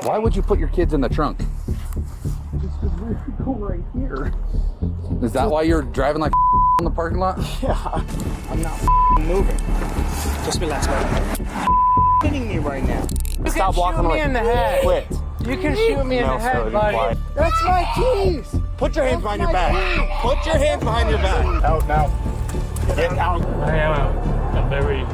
Why would you put your kids in the trunk? Just because we go right here. Is that why you're driving like in the parking lot? Yeah. I'm not moving. Just relax, buddy. Hitting me right now. You Stop walking away. in the head. Quit. You can shoot me in the head, buddy. That's my keys. Put your hands behind your back. Put your hands behind your back. Out now. Get out. I am a very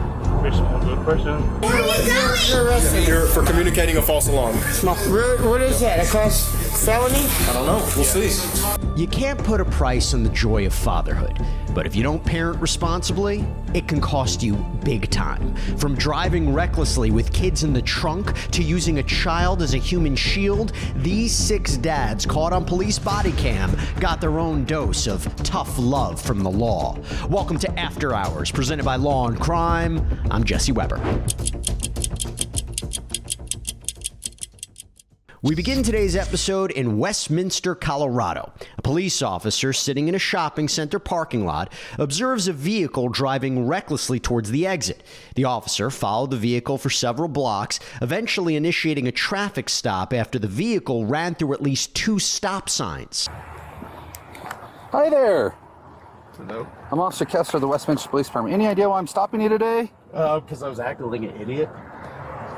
responsible person. Where are you going? You're arrested. You're for communicating a false alarm. What is that? A class felony? I don't know. We'll see. You can't put a price on the joy of fatherhood, but if you don't parent responsibly, it can cost you big time. From driving recklessly with kids in the trunk to using a child as a human shield, these 6 dads caught on police body cam got their own dose of tough love from the law. Welcome to After Hours, presented by Law&Crime. I'm Jesse Weber. We begin today's episode in Westminster, Colorado. A police officer sitting in a shopping center parking lot observes a vehicle driving recklessly towards the exit. The officer followed the vehicle for several blocks, eventually initiating a traffic stop after the vehicle ran through at least 2 stop signs. Hi there. Hello. I'm Officer Kessler of the Westminster Police Department. Any idea why I'm stopping you today? Because I was acting like an idiot.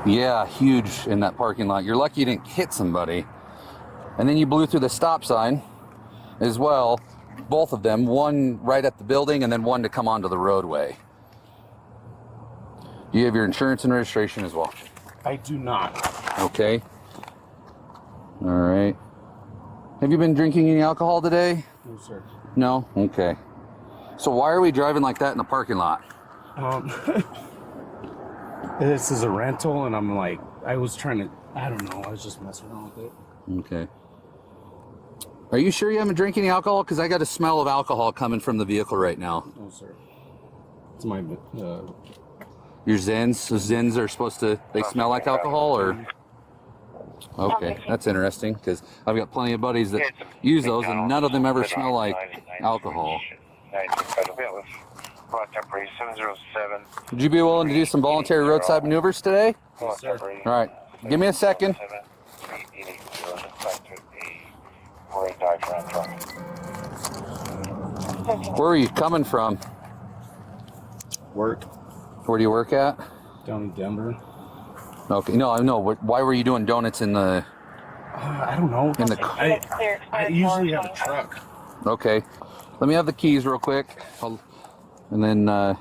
Yeah, huge in that parking lot. You're lucky you didn't hit somebody. And then you blew through the stop sign as well. Both of them, one right at the building and then one to come onto the roadway. You have your insurance and registration as well. I do not. Okay. All right. Have you been drinking any alcohol today? No, sir. No? Okay. So why are we driving like that in the parking lot? This is a rental, and I'm like, I was just messing around with it. Okay. Are you sure you haven't drank any alcohol? Because I got a smell of alcohol coming from the vehicle right now. No, sir. It's my, Your Zens? So Zens are supposed to, they smell like alcohol, or? Okay, that's interesting, because I've got plenty of buddies that use those, and none of them ever smell like alcohol. Would you be willing to do some voluntary roadside maneuvers today? Yes, sir. All right, give me a second. Where are you coming from? Work Where do you work at? down in Denver. Okay, no, I know. Why were you doing donuts in the? I don't know. In the I usually have a truck. Okay, let me have the keys real quick, and then go ahead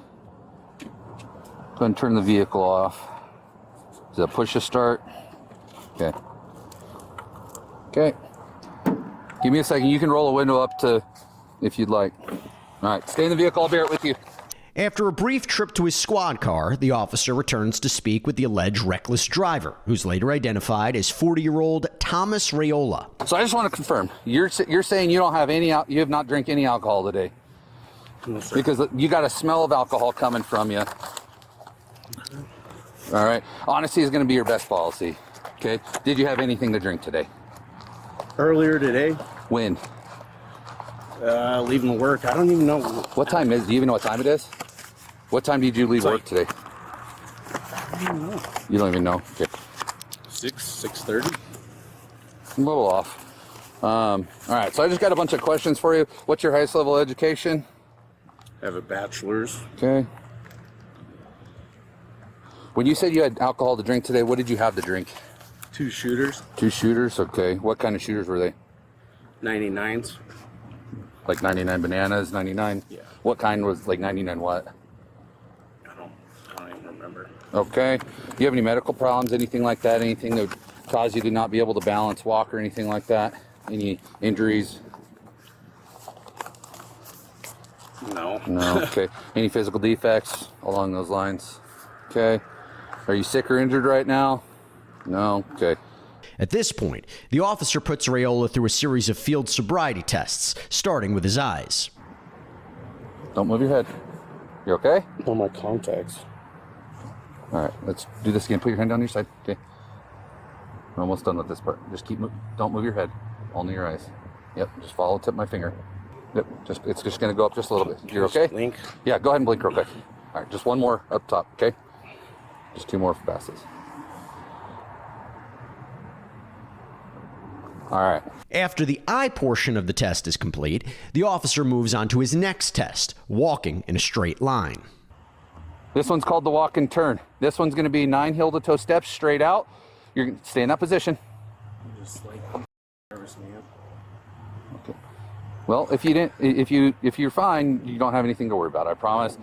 and turn the vehicle off. Is that push to start? Okay. Okay. Give me a second. You can roll the window up to, if you'd like. All right, stay in the vehicle. I'll bear it with you. After a brief trip to his squad car, the officer returns to speak with the alleged reckless driver, who's later identified as 40-year-old Thomas Raiola. So I just want to confirm, you're saying you don't have you have not drank any alcohol today? No, sir. Because you got a smell of alcohol coming from you. All right. Honesty is going to be your best policy. Okay. Did you have anything to drink today? Earlier today, When? leaving work, I don't even know. What time is? Do you even know what time it is? What time did you leave work today? I don't know. You don't even know. Okay. 6:30. A little off. All right. So I just got a bunch of questions for you. What's your highest level of education? I have a bachelor's. Okay. When you said you had alcohol to drink today, what did you have to drink? 2 shooters. 2 shooters. Okay. What kind of shooters were they? 99s. Like 99 bananas, 99? Yeah. What kind was, like 99 what? I don't even remember. Okay. Do you have any medical problems, anything like that? Anything that would cause you to not be able to balance, walk, or anything like that? Any injuries? No. No. Okay. Any physical defects along those lines? Okay. Are you sick or injured right now? No. Okay. At this point, the officer puts Raiola through a series of field sobriety tests, starting with his eyes. Don't move your head. You okay? On my contacts. All right, let's do this again. Put your hand down your side. Okay. We're almost done with this part. Just don't move your head. Only your eyes. Yep, just follow the tip of my finger. Yep, it's just gonna go up just a little bit. You're okay? Blink. Yeah, go ahead and blink real quick. All right, just one more up top, okay? Just 2 more passes. All right. After the eye portion of the test is complete, the officer moves on to his next test, walking in a straight line. This one's called the walk and turn. This one's going to be 9 heel-to-toe steps straight out. You're going to stay in that position. I'm just like nervous, man. Okay. Well, if you're fine, you don't have anything to worry about. I promise.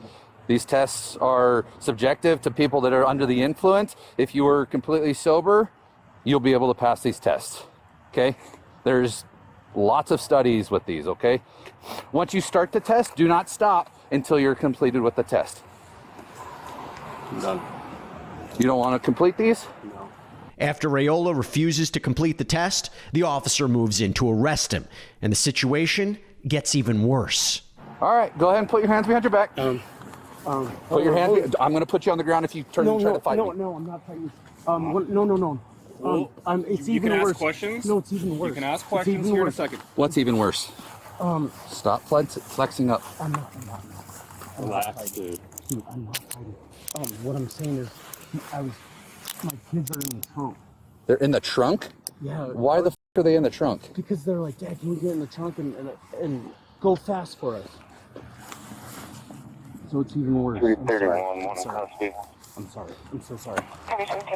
These tests are subjective to people that are under the influence. If you are completely sober, you'll be able to pass these tests. Okay? There's lots of studies with these, okay? Once you start the test, do not stop until you're completed with the test. I'm done. You don't want to complete these? No. After Raiola refuses to complete the test, the officer moves in to arrest him, and the situation gets even worse. All right, go ahead and put your hands behind your back. Put your hands. I'm going to put you on the ground if you turn and try to fight me. No, I'm not fighting. No. It's You even can worse. ask questions. No, it's even worse. You can ask It's questions even here in a worse. second. What's even worse? Stop flexing up. I'm not. Relax, dude. Dude, I'm not fighting. What I'm saying is, my kids are in the trunk. They're in the trunk? Yeah. Why the f are they in the trunk? Because they're like, Dad, can you get in the trunk and go fast for us? So it's even worse. I'm sorry. I'm so sorry.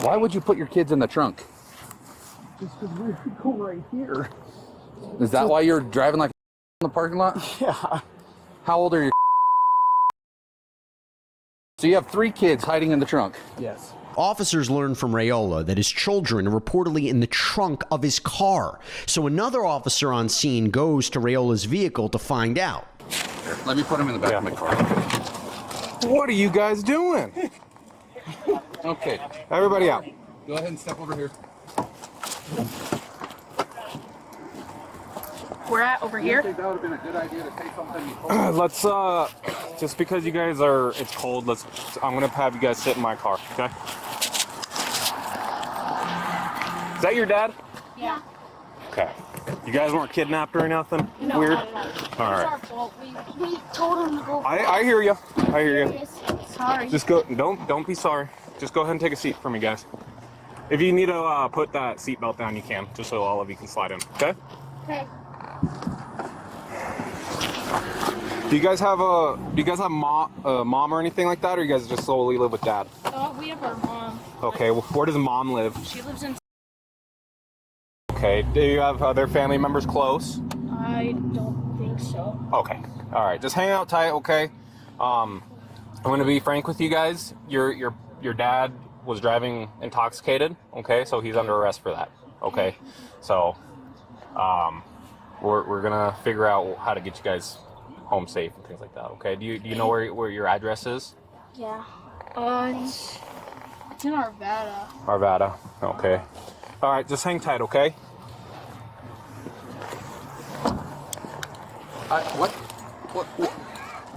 Why would you put your kids in the trunk? Just because we're going right here. Is that why you're driving like in the parking lot? Yeah. How old are your? So you have 3 kids hiding in the trunk. Yes. Officers learn from Raiola that his children are reportedly in the trunk of his car. So another officer on scene goes to Raiola's vehicle to find out. Here, let me put them in the back of my car. What are you guys doing? Okay. Everybody out. Go ahead and step over here. We're at over I here. think that would have been a good idea to say something before. Let's just because you guys it's cold. I'm gonna have you guys sit in my car. Okay. Is that your dad? Yeah. Okay. You guys weren't kidnapped or nothing No, weird? no. All It's right. our fault. We told him to go. I hear you. I hear you. Sorry. Just go. Don't be sorry. Just go ahead and take a seat for me, guys. If you need to put that seatbelt down, you can, just so all of you can slide in. Okay. Okay. Do you guys have mom or anything like that, or you guys just solely live with dad? We have our mom. Okay. Well, where does mom live? She lives in. Okay. Do you have other family members close? I don't think so. Okay. All right. Just hang out tight. Okay. I'm gonna be frank with you guys. Your dad was driving intoxicated. Okay. So he's under arrest for that. Okay. So we're gonna figure out how to get you guys home safe and things like that. Okay. Do you know where your address is? Yeah. It's in Arvada. Arvada. Okay. All right. Just hang tight. Okay.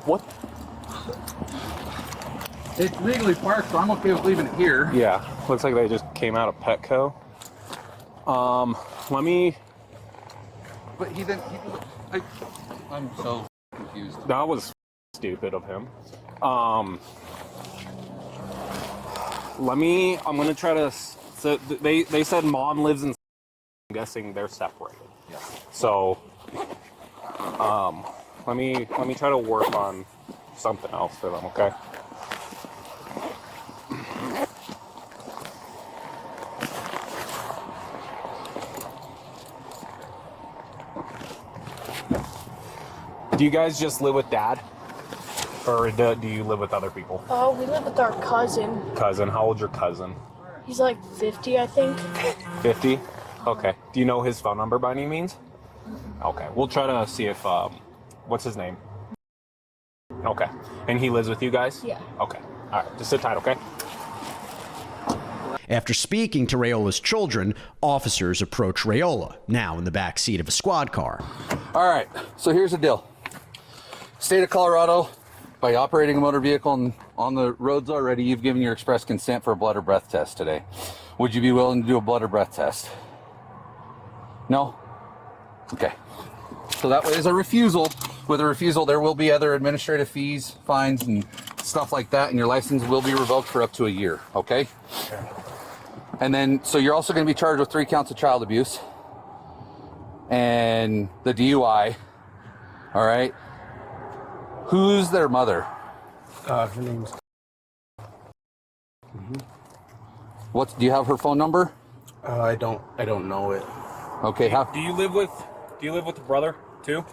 What? It's legally parked, so I'm okay with leaving it here. Yeah, looks like they just came out of Petco. Let me. But he didn't. I'm so confused. That was stupid of him. I'm gonna try to. So they said mom lives in. I'm guessing they're separated. Yeah. So, let me try to work on something else for them. Okay. Do you guys just live with dad? Or do you live with other people? We live with our cousin. Cousin, how old's your cousin? He's like 50, I think. 50? Okay. Do you know his phone number by any means? Okay. We'll try to see if, what's his name? Okay. And he lives with you guys? Yeah. Okay. All right. Just sit tight, okay? After speaking to Raiola's children, officers approach Raiola, now in the back seat of a squad car. All right, so here's the deal. State of Colorado, by operating a motor vehicle on the roads already, you've given your express consent for a blood or breath test today. Would you be willing to do a blood or breath test? No? Okay. So that is a refusal. With a refusal, there will be other administrative fees, fines, and stuff like that, and your license will be revoked for up to a year, okay? And then, so you're also going to be charged with 3 counts of child abuse. and the DUI. All right. Who's their mother? Her name's. Do you have her phone number? I don't know it. Okay. Do you live with the brother too?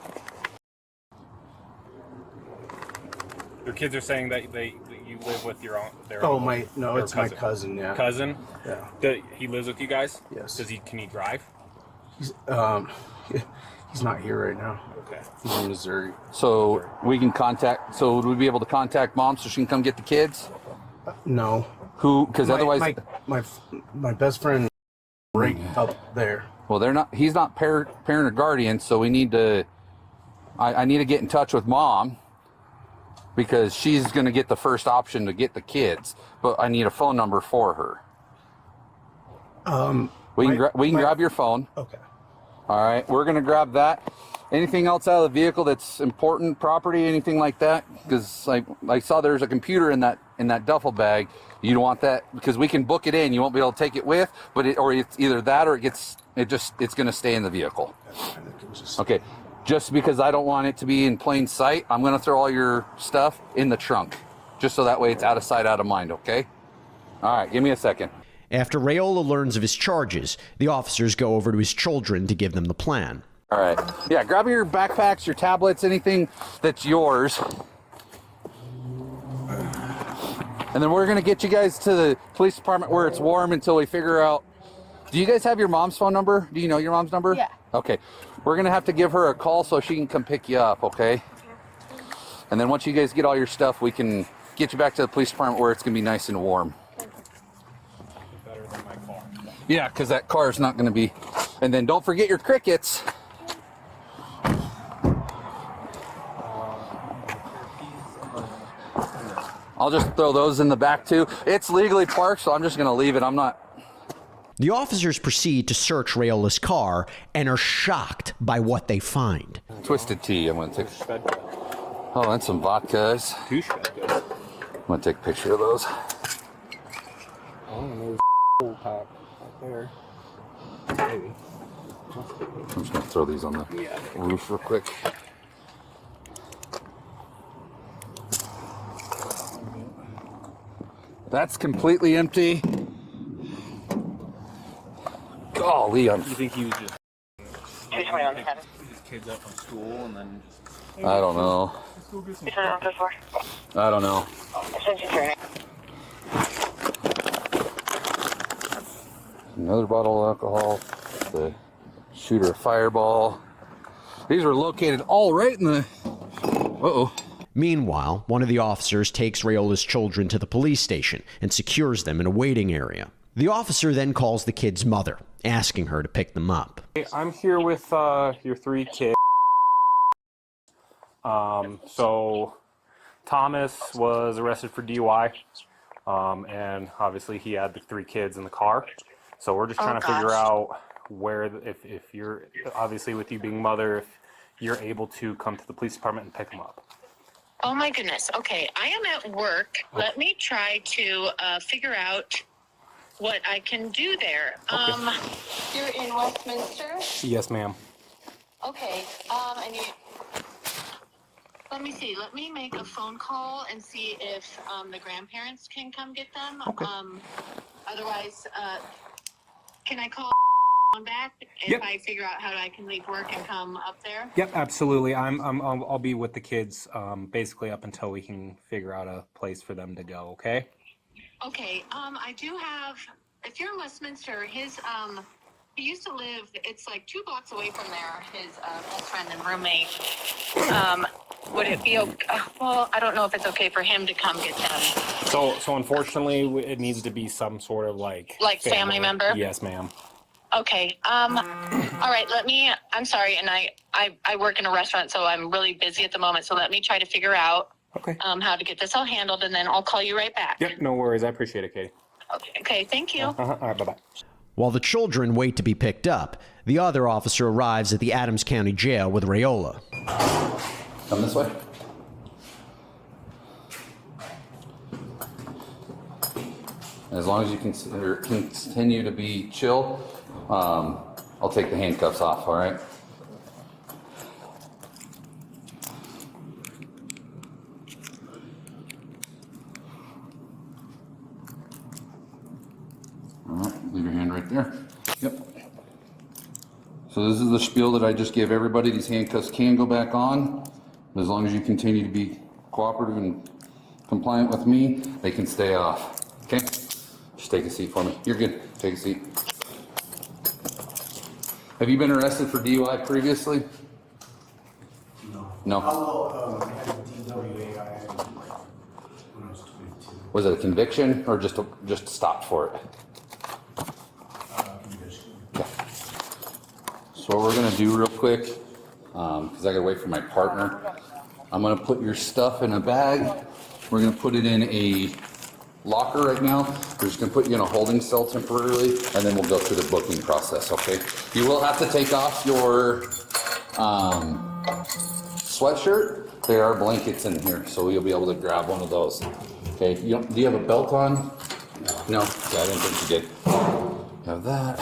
Your kids are saying that you live with your own. It's my cousin. Yeah. Cousin? Yeah. He lives with you guys? Yes. Can he drive? He's not here right now. Okay. He's in Missouri. So we can contact. So would we be able to contact mom so she can come get the kids? No. Who? Because otherwise, my best friend right up there. well, they're not. He's not parent or guardian. So we need to. I need to get in touch with mom because she's going to get the first option to get the kids. But I need a phone number for her. We can grab your phone. Okay. All right, we're gonna grab that. Anything else out of the vehicle that's important property, anything like that? Because I saw there's a computer in that duffel bag. You don't want that because we can book it in. You won't be able to take it with, but it's either that or it's gonna stay in the vehicle. Okay, just because I don't want it to be in plain sight, I'm gonna throw all your stuff in the trunk, just so that way it's out of sight, out of mind. Okay. All right, give me a second. After Raiola learns of his charges, the officers go over to his children to give them the plan. All right. Yeah, grab your backpacks, your tablets, anything that's yours. And then we're going to get you guys to the police department where it's warm until we figure out. Do you guys have your mom's phone number? Do you know your mom's number? Yeah. Okay. We're going to have to give her a call so she can come pick you up, okay? And then once you guys get all your stuff, we can get you back to the police department where it's going to be nice and warm. Yeah, because that car is not going to be. And then don't forget your crickets. I'll just throw those in the back too. It's legally parked, so I'm just going to leave it. I'm not. The officers proceed to search Raiola's car and are shocked by what they find. Twisted tea. I'm going to take. Oh, and some vodkas. Two shred. I'm going to take a picture of those. Oh, there's a pack right there. Maybe. I'm just going to throw these on the roof real quick. That's completely empty. Golly, You think he was just pick his kids up from school and then just... I don't know. I don't know. Another bottle of alcohol. The shooter of fireball. These were located all right in the... Uh-oh. Meanwhile, one of the officers takes Raiola's children to the police station and secures them in a waiting area. The officer then calls the kid's mother, asking her to pick them up. Hey, I'm here with your three kids. So Thomas was arrested for DUI, and obviously he had the three kids in the car. So we're just trying to figure out where, if you're, obviously with you being mother, if you're able to come to the police department and pick them up. Oh my goodness. Okay, I am at work. Let me try to figure out what I can do there. You're in Westminster? Yes, ma'am. Okay, and you... Let me see. Let me make a phone call and see if the grandparents can come get them. Okay. Otherwise, can I call back if Yep. I figure out how I can leave work and come up there? Yep, absolutely. I'll be with the kids basically up until we can figure out a place for them to go. Okay. Okay. I do have. If you're in Westminster, his he used to live. It's like 2 blocks away from there. His best friend and roommate. Would it be okay? Well, I don't know if it's okay for him to come get them. So unfortunately, it needs to be some sort of like family member. Yes, ma'am. Okay. All right. I'm sorry, and I work in a restaurant, so I'm really busy at the moment. So let me try to figure out how to get this all handled, and then I'll call you right back. Yep. No worries. I appreciate it, Katie. Okay. Thank you. All right. Bye-bye. While the children wait to be picked up, the other officer arrives at the Adams County Jail with Raiola. Come this way. As long as you continue to be chill, I'll take the handcuffs off, all right? So this is the spiel that I just gave everybody. These handcuffs can go back on. As long as you continue to be cooperative and compliant with me, they can stay off. Okay? Just take a seat for me. You're good. Take a seat. Have you been arrested for DUI previously? No. No. Although, I had a DWA I had when I was 22. Was it a conviction or just stopped for it? Condition. Okay. So what we're gonna do real quick, because I gotta wait for my partner. I'm gonna put your stuff in a bag. We're gonna put it in a locker right now. We're just gonna put you in a holding cell temporarily, and then we'll go through the booking process, okay? You will have to take off your sweatshirt. There are blankets in here, so you'll be able to grab one of those. Okay, do you have a belt on? No? Yeah, I didn't think you did. You have that.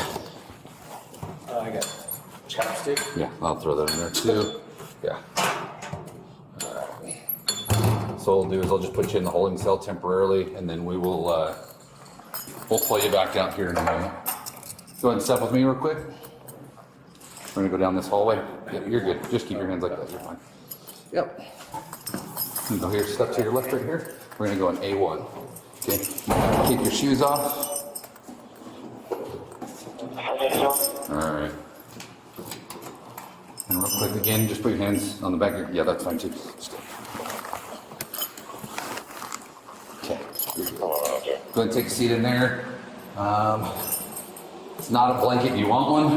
I got chapstick. Yeah, I'll throw that in there too. Yeah. So what we'll do is I'll just put you in the holding cell temporarily, and then we will we'll pull you back out here in a moment. Go ahead and step with me real quick. We're gonna go down this hallway. Yeah, you're good. Just keep your hands like that. You're fine. Yep. You go here. Step to your left right here. We're gonna go in A1. Okay. Keep your shoes off. All right. And real quick again, just put your hands on the back of your, yeah, that's fine too. Okay. Go ahead and take a seat in there. It's not a blanket. You want one?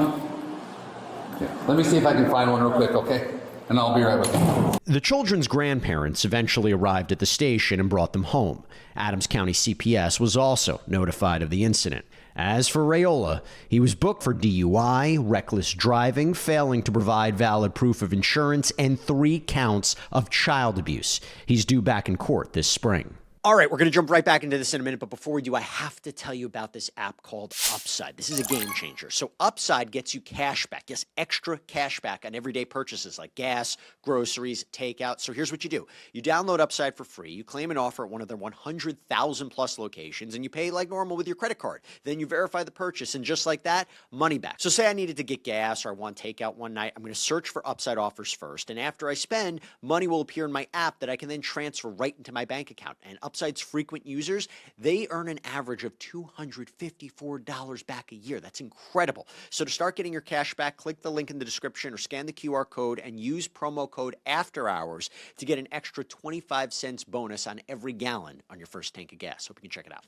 Yeah. Let me see if I can find one real quick, okay? And I'll be right with you. The children's grandparents eventually arrived at the station and brought them home. Adams County CPS was also notified of the incident. As for Rayola, he was booked for DUI, reckless driving, failing to provide valid proof of insurance, and 3 counts of child abuse. He's due back in court this spring. All right, we're going to jump right back into this in a minute, but before we do, I have to tell you about this app called Upside. This is a game changer. So Upside gets you cash back, yes, extra cash back on everyday purchases like gas, groceries, takeout. So here's what you do. You download Upside for free, you claim an offer at one of their 100,000 plus locations, and you pay like normal with your credit card. Then you verify the purchase, and just like that, money back. So say I needed to get gas or I want takeout one night, I'm going to search for Upside offers first, and after I spend, money will appear in my app that I can then transfer right into my bank account. And Upside's frequent users, they earn an average of $254 back a year. That's incredible. So to start getting your cash back, click the link in the description or scan the QR code and use promo code AFTERHOURS to get an extra 25 cents bonus on every gallon on your first tank of gas. Hope you can check it out.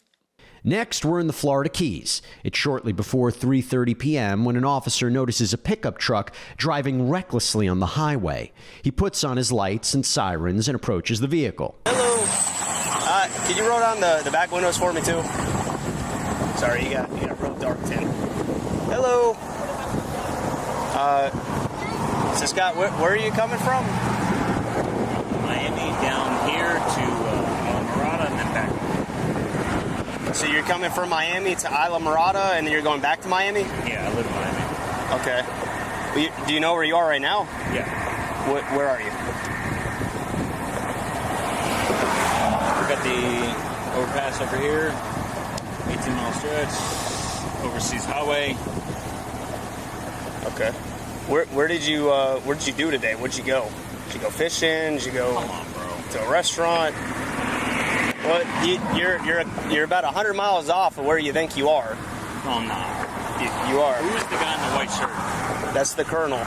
Next, we're in the Florida Keys. It's shortly before 3:30 p.m. when an officer notices a pickup truck driving recklessly on the highway. He puts on his lights and sirens and approaches the vehicle. Hello. Could you roll down the back windows for me too? Sorry, you got a real dark tint. Hello. So Scott, where are you coming from? Miami down here to Isla Mirada and then back. So you're coming from Miami to Isla Mirada and then you're going back to Miami? Yeah, I live in Miami. Okay. Well, do you know where you are right now? Yeah. Where are you? We got the overpass over here, 18-mile stretch, overseas highway. Okay. Where did you do today? Where'd you go? Did you go fishing? Did you go Come on, bro. to a restaurant? Well, you're about 100 miles off of where you think you are. No, I'm not. You are. Who's the guy in the white shirt? That's the colonel.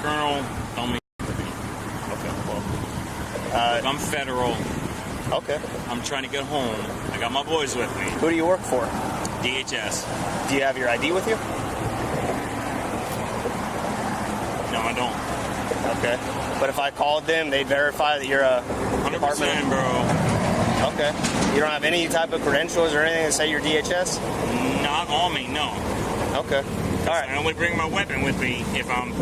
Colonel, tell me. Okay, well. Look, I'm federal. Okay. I'm trying to get home. I got my boys with me. Who do you work for? DHS. Do you have your ID with you? No, I don't. Okay. But if I called them, they'd verify that you're a 100%, bro. Okay. You don't have any type of credentials or anything that say you're DHS? Not on me, no. Okay. All right. I only bring my weapon with me if I'm.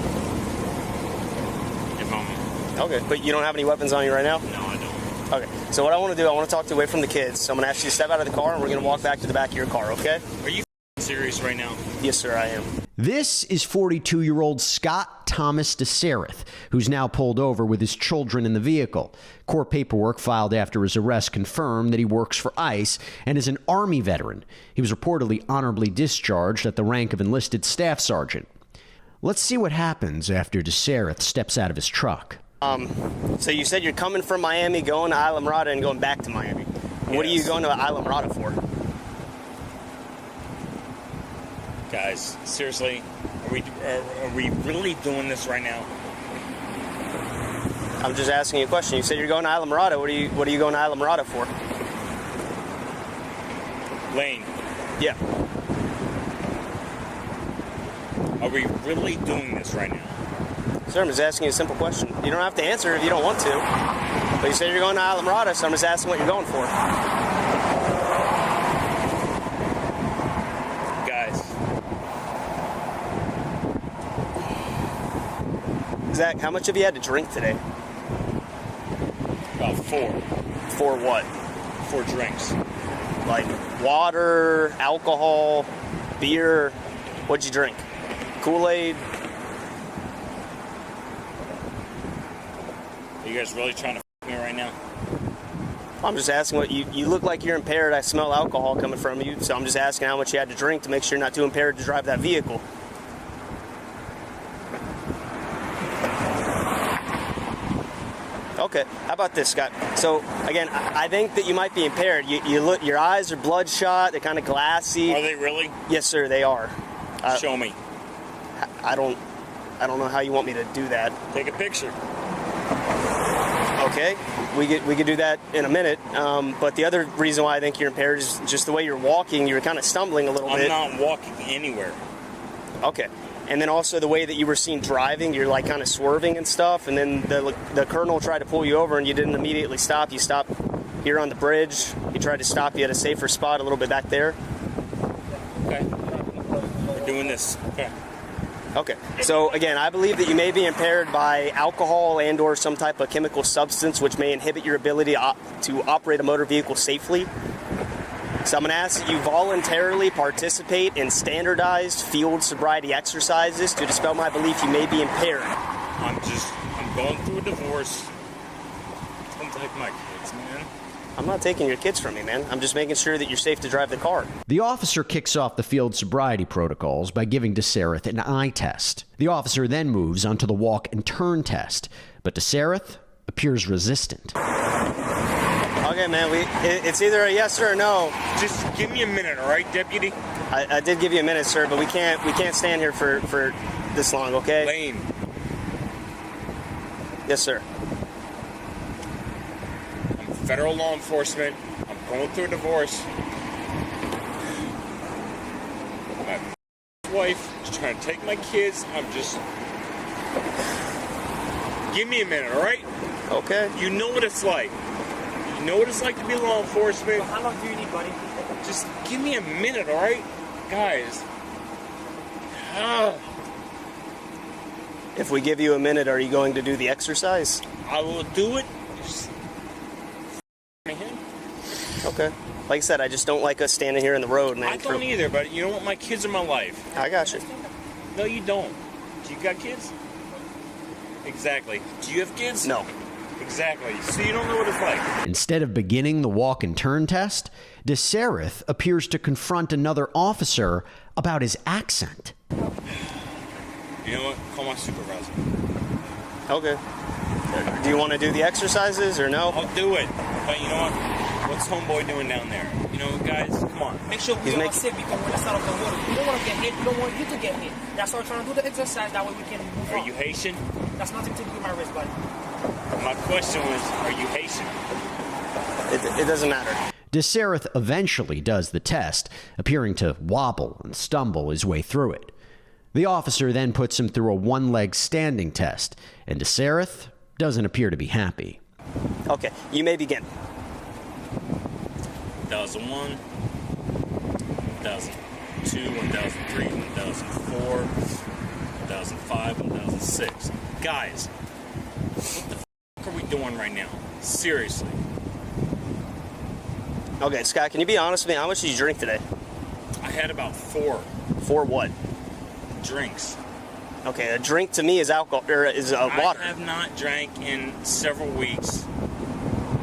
Okay. But you don't have any weapons on you right now? No, I don't. Okay, so what I want to do, I want to talk to you away from the kids. So I'm going to ask you to step out of the car, and we're going to walk back to the back of your car, okay? Are you serious right now? Yes, sir, I am. This is 42-year-old Scott Thomas DeSereth, who's now pulled over with his children in the vehicle. Court paperwork filed after his arrest confirmed that he works for ICE and is an Army veteran. He was reportedly honorably discharged at the rank of enlisted staff sergeant. Let's see what happens after DeSareth steps out of his truck. So you said you're coming from Miami, going to Islamorada, and going back to Miami. What are you going to Islamorada for? Guys, seriously, are we really doing this right now? I'm just asking you a question. You said you're going to Islamorada. What are you going to Islamorada for? Lane, Yeah. are we really doing this right now? Sir, I'm just asking you a simple question. You don't have to answer if you don't want to. But you said you're going to Islamorada, so I'm just asking what you're going for. Guys, Zach, how much have you had to drink today? about 4 For what? drinks. Like water, alcohol, beer? What'd you drink? Kool-Aid? Are you guys really trying to f me right now? I'm just asking what you look like you're impaired. I smell alcohol coming from you, so I'm just asking how much you had to drink to make sure you're not too impaired to drive that vehicle. Okay, how about this, Scott? So again, I think that you might be impaired. You look, your eyes are bloodshot. They're kind of glassy. Are they really? Yes, sir, they are. Show me. I don't know how you want me to do that. Take a picture. Okay, we could do that in a minute. But the other reason why I think you're impaired is just the way you're walking. You're kind of stumbling a little bit. I'm not walking anywhere. Okay. And then also the way that you were seen driving, you're like kind of swerving and stuff. And then the colonel tried to pull you over and you didn't immediately stop. You stopped here on the bridge. He tried to stop you at a safer spot a little bit back there. Okay. We're doing this. Okay. Okay. So again, I believe that you may be impaired by alcohol and or some type of chemical substance which may inhibit your ability to operate a motor vehicle safely. So I'm going to ask that you voluntarily participate in standardized field sobriety exercises to dispel my belief you may be impaired. I'm going through a divorce. Don't take my kids, man. I'm not taking your kids from you, man. I'm just making sure that you're safe to drive the car. The officer kicks off the field sobriety protocols by giving DeSareth an eye test. The officer then moves onto the walk and turn test, but DeSareth appears resistant. Okay, man, it's either a yes or a no. Just give me a minute, all right, deputy? I did give you a minute, sir, but we can't stand here for this long, okay? Lane. Yes, sir. I'm federal law enforcement. I'm going through a divorce. My wife is trying to take my kids. I'm just... Give me a minute, all right? Okay. You know what it's like. You know what it's like to be law enforcement. How long do you need, buddy? Just give me a minute, all right? Guys. If we give you a minute, are you going to do the exercise? I will do it. Just my head. Okay. Like I said, I just don't like us standing here in the road, man. I don't either, but you know what? My kids are my life. I got you. No, you don't. Do you got kids? Exactly. Do you have kids? No. Exactly. So you don't know what it's like. Instead of beginning the walk and turn test, DeSareth appears to confront another officer about his accent. You know what? Call my supervisor. Okay. Do you want to do the exercises or no? I'll do it. But you know what? What's homeboy doing down there? You know, guys, come on. Make sure we all sit because we're inside of the water. We don't want to get hit. We don't want you to get hit. That's why we're trying to do the exercise. That way we can move on. Are you Haitian? That's nothing to do with my wrist, buddy. My question was, are you Haitian? It doesn't matter. DeSareth eventually does the test, appearing to wobble and stumble his way through it. The officer then puts him through a one-leg standing test, and DeSareth doesn't appear to be happy. Okay, you may begin. 2001, 2002, 2003, 2004, 2005, 2006. Guys, what the f*** are we doing right now? Seriously. Okay, Scott, can you be honest with me? How much did you drink today? I had about 4 what? drinks. Okay, a drink to me is alcohol or is water. I have not drank in several weeks.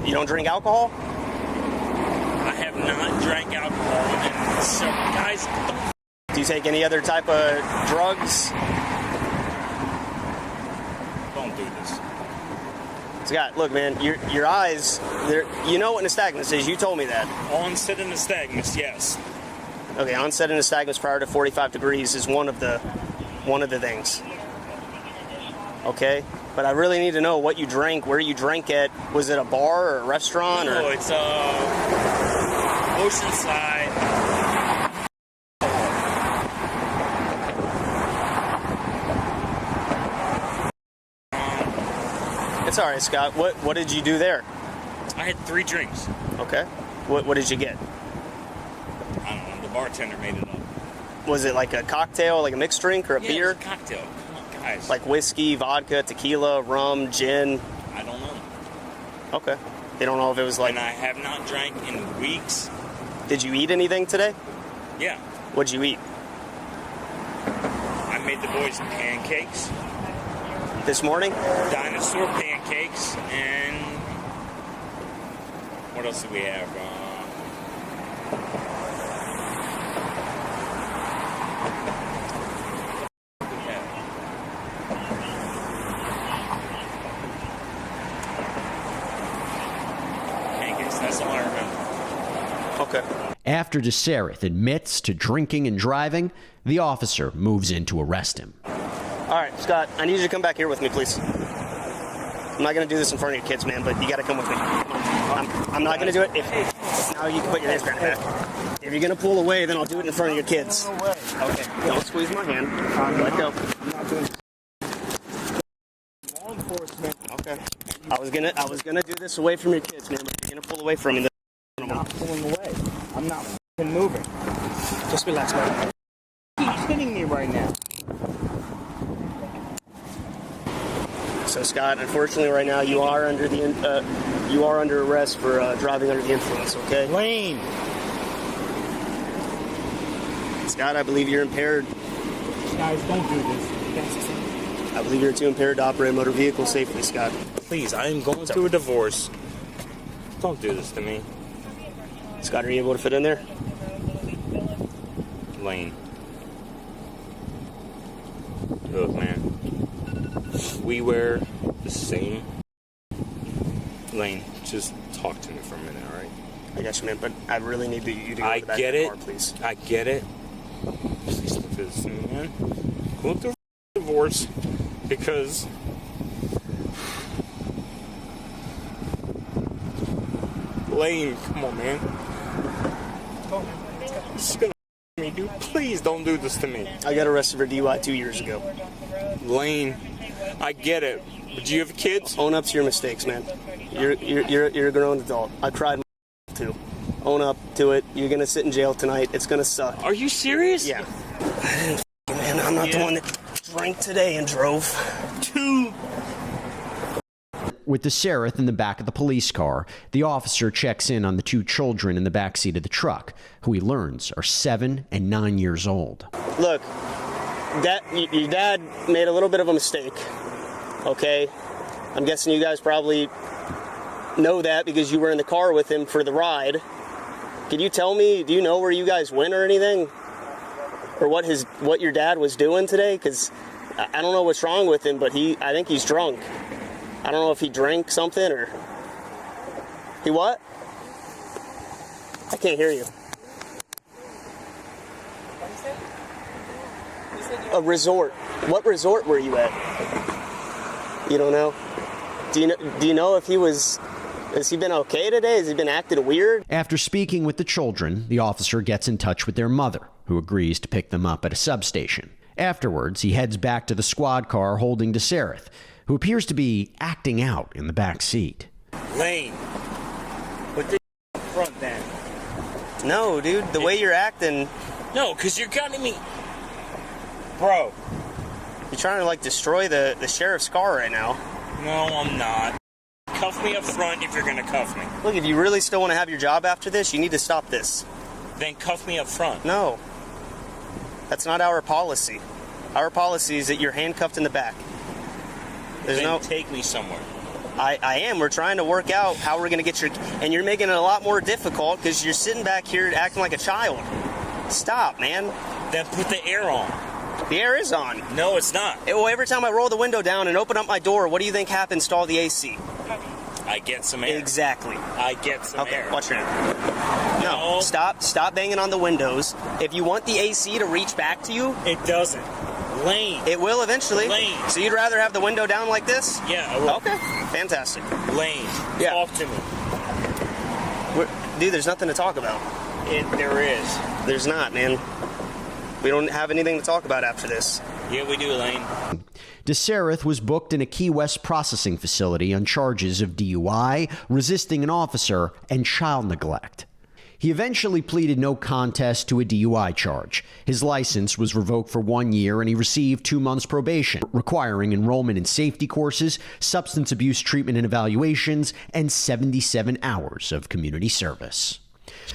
You don't drink alcohol? I have not drank alcohol in several... Guys, don't... Do you take any other type of drugs? Scott, look, man, your eyes, you know what nystagmus is. You told me that. Onset of nystagmus, yes. Okay, onset of nystagmus prior to 45 degrees is one of the things. Okay? But I really need to know what you drank, where you drank at. Was it a bar or a restaurant? No, or? it's Oceanside. It's all right, Scott. What did you do there? I had 3 drinks. Okay. What did you get? I don't know. The bartender made it up. Was it like a cocktail, like a mixed drink, or a beer? It was a cocktail. Come on, guys. Like whiskey, vodka, tequila, rum, gin? I don't know. Okay. They don't know if it was like... And I have not drank in weeks. Did you eat anything today? Yeah. What'd you eat? I made the boys pancakes. This morning? Dinosaur pancakes. And what else do we have? Pancakes, that's all I remember. Okay. After DeSareth admits to drinking and driving, the officer moves in to arrest him. All right, Scott, I need you to come back here with me, please. I'm not going to do this in front of your kids, man, but you got to come with me. I'm not going to do it. Now you can put your hands behind your back. If you're going to pull away, then I'll do it in front of your kids. Okay. Don't squeeze my hand. Let go. I'm not doing law enforcement. Okay. I was gonna do this away from your kids, man, but you're going to pull away from me. I'm not pulling away. I'm not moving. Just relax, man. He's hitting me right now. So, Scott, unfortunately, right now you are under arrest for driving under the influence. Okay. Lane. Scott, I believe you're impaired. Guys, don't do this. I believe you're too impaired to operate a motor vehicle safely, Scott. Please, I am going through a divorce. Don't do this to me. Scott, are you able to fit in there? Lane. Look, man. We wear the same. Lane, just talk to me for a minute, all right? I got you, man, but I really need you to go to the back get of the it. car, please. I get it. Please don't do this to me, man. Going through a divorce because Lane, come on, man. This is gonna me, dude. Please don't do this to me. I got arrested for DUI 2 years ago. Lane, I get it. But do you have kids? Own up to your mistakes, man. You're a grown adult. I cried too. Own up to it. You're gonna sit in jail tonight. It's gonna suck. Are you serious? Yeah. Man, I'm not the one that drank today and drove. With DeSareth in the back of the police car, the officer checks in on the 2 children in the backseat of the truck, who he learns are 7 and 9 years old. Look, your dad made a little bit of a mistake, okay? I'm guessing you guys probably know that because you were in the car with him for the ride. Could you tell me, do you know where you guys went or anything? Or what your dad was doing today? Because I don't know what's wrong with him, but I think he's drunk. I don't know if he drank something or... He what? I can't hear you. A resort. What resort were you at? You don't know? Do you know if has he been okay today? Has he been acting weird? After speaking with the children, the officer gets in touch with their mother, who agrees to pick them up at a substation. Afterwards, he heads back to the squad car holding DeSareth, who appears to be acting out in the back seat. Lane, put the up front then. No, dude, the way you're acting... No, because you're cutting me. Bro. You're trying to, destroy the sheriff's car right now. No, I'm not. Cuff me up front if you're going to cuff me. Look, if you really still want to have your job after this, you need to stop this. Then cuff me up front. No. That's not our policy. Our policy is that you're handcuffed in the back. Then take me somewhere. I am. We're trying to work out how we're going to get your... And you're making it a lot more difficult because you're sitting back here acting like a child. Stop, man. Then put the air on. The air is on. No, it's not. Well, every time I roll the window down and open up my door, what do you think happens to all the AC? I get some air. Exactly. I get some air. Watch your hand. No, stop banging on the windows. If you want the AC to reach back to you, it doesn't. Lane. It will eventually. Lane. So you'd rather have the window down like this? Yeah, I will. Okay, fantastic. Lane. Yeah. Talk to me. Dude, there's nothing to talk about. There is. There's not, man. We don't have anything to talk about after this. Yeah, we do, Lane. DeSareth was booked in a Key West processing facility on charges of DUI, resisting an officer, and child neglect. He eventually pleaded no contest to a DUI charge. His license was revoked for 1 year and he received 2 months probation, requiring enrollment in safety courses, substance abuse treatment and evaluations, and 77 hours of community service.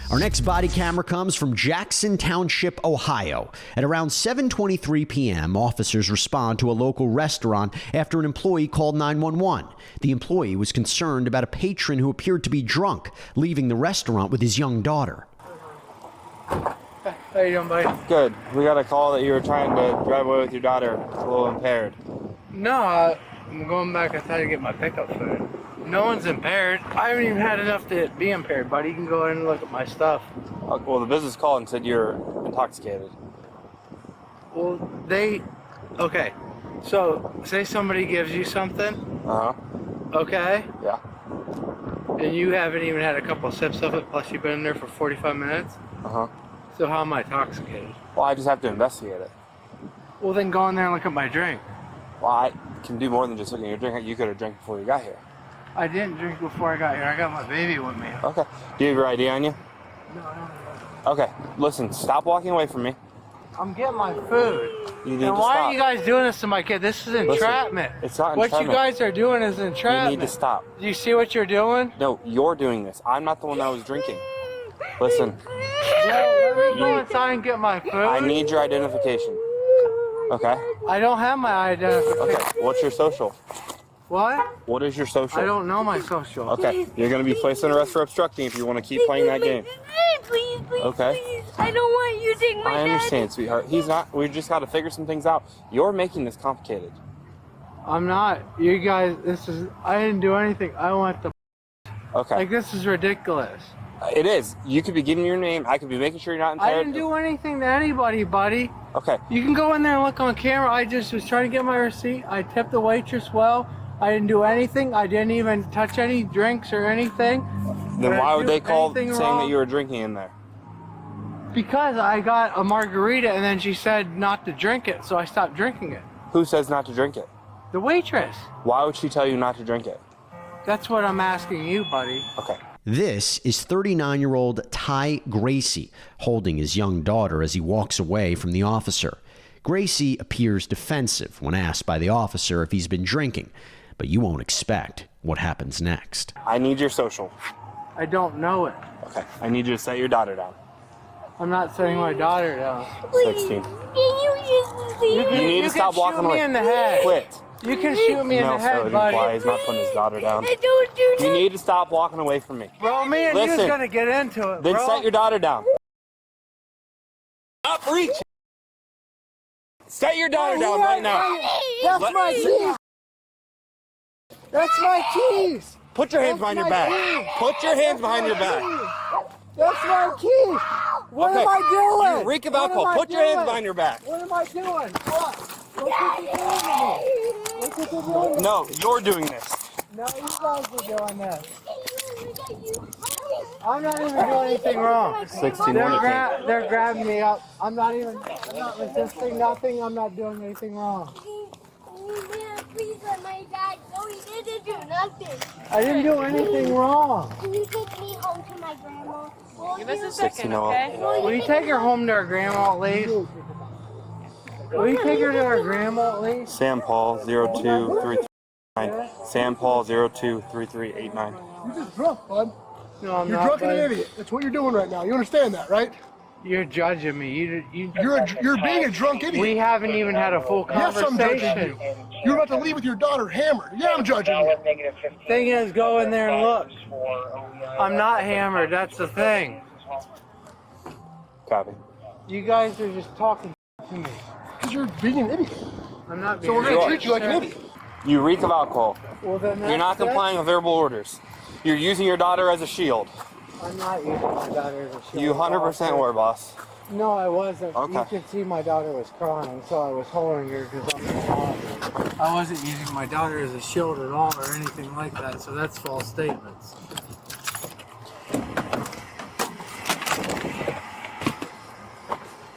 Our next body camera comes from Jackson Township, Ohio. At around 7:23 p.m., officers respond to a local restaurant after an employee called 911. The employee was concerned about a patron who appeared to be drunk, leaving the restaurant with his young daughter. How you doing, buddy? Good. We got a call that you were trying to drive away with your daughter. It's a little impaired. No, I'm going back outside to get my pickup food. No one's impaired. I haven't even had enough to be impaired, buddy. You can go in and look at my stuff. Well, the business called and said you're intoxicated. Well, okay. So, say somebody gives you something. Uh-huh. Okay? Yeah. And you haven't even had a couple of sips of it, plus you've been in there for 45 minutes? Uh-huh. So how am I intoxicated? Well, I just have to investigate it. Well, then go in there and look at my drink. Well, I can do more than just looking at your drink. You could have drank before you got here. I didn't drink before I got here. I got my baby with me. Okay. Do you have your ID on you? No, I don't. Okay. Listen, stop walking away from me. I'm getting my food. You need and to why stop. are you guys doing this to my kid? This is entrapment. Listen, it's not what entrapment. you guys are doing is entrapment. You need to stop. Do you see what you're doing? No, you're doing this. I'm not the one that was drinking. Listen. Well, let me go inside and get my food. I need your identification. Okay? I don't have my identification. Okay. What's your social? What? What is your social? I don't know my social. Okay. You're going to be placed under arrest for obstructing if you want to keep playing that game. Please, Okay. please. I don't want you to take my I understand, sweetheart. He's not. We just got to figure some things out. You're making this complicated. I'm not. You guys, I didn't do anything. I want the. Okay. Like, this is ridiculous. It is. You could be giving your name. I could be making sure you're not impaired. I didn't do anything to anybody, buddy. Okay. You can go in there and look on camera. I just was trying to get my receipt. I tipped the waitress well. I didn't do anything. I didn't even touch any drinks or anything. Then why would they call saying wrong? that you were drinking in there? Because I got a margarita and then she said not to drink it, so I stopped drinking it. Who says not to drink it? The waitress. Why would she tell you not to drink it? That's what I'm asking you, buddy. Okay. This is 39-year-old Ty Gracie holding his young daughter as he walks away from the officer. Gracie appears defensive when asked by the officer if he's been drinking, but you won't expect what happens next. I need your social. I don't know it. Okay. I need you to set your daughter down. I'm not setting my daughter down. 16. You need to stop walking away. You can shoot me in the head. Quit. You can shoot me in the head, buddy. Why he's not putting his daughter down? I don't do You need to stop walking away from me. Bro, me and you's gonna get into it, Then bro. set your daughter down. Stop reaching. Set your daughter down right now. That's my keys. That's my keys. Put your hands behind your back. Put your hands behind your back. That's my keys. What am I doing? You reek of alcohol. Put your hands behind your back. What am I doing? What? Look what you're doing to me. Look what you're doing to me. No, you're doing this. No, you guys are doing this. I'm not even doing anything wrong. 16 They're grabbing me up. I'm not resisting nothing. I'm not doing anything wrong. Please let my dad go. He didn't do nothing. I didn't do anything wrong. Can you take me home to my grandma? Give us a second, okay? Will you take her home to her grandma at least? Will you take her to her grandma at least? Sam Paul 02339. Sam Paul 023389. You're just drunk, bud. No, I'm you're not. drunk and an idiot. That's what you're doing right now. You understand that, right? You're judging me. You're being a drunk idiot. We haven't even had a full conversation. Yes, I'm judging you. You're about to leave with your daughter hammered. Yeah, I'm judging you. Thing is, go in there and look. I'm not hammered. That's the thing. Copy. You guys are just talking to me. Because you're being an idiot. I'm not being So we're going to treat you like an idiot. You reek of alcohol. Well, then You're not complying with verbal orders. You're using your daughter as a shield. I'm not using my daughter as a shield. You 100% were, boss. No, I wasn't. Okay. You can see my daughter was crying, so I was holding her because I'm the father. I wasn't using my daughter as a shield at all or anything like that, so that's false statements.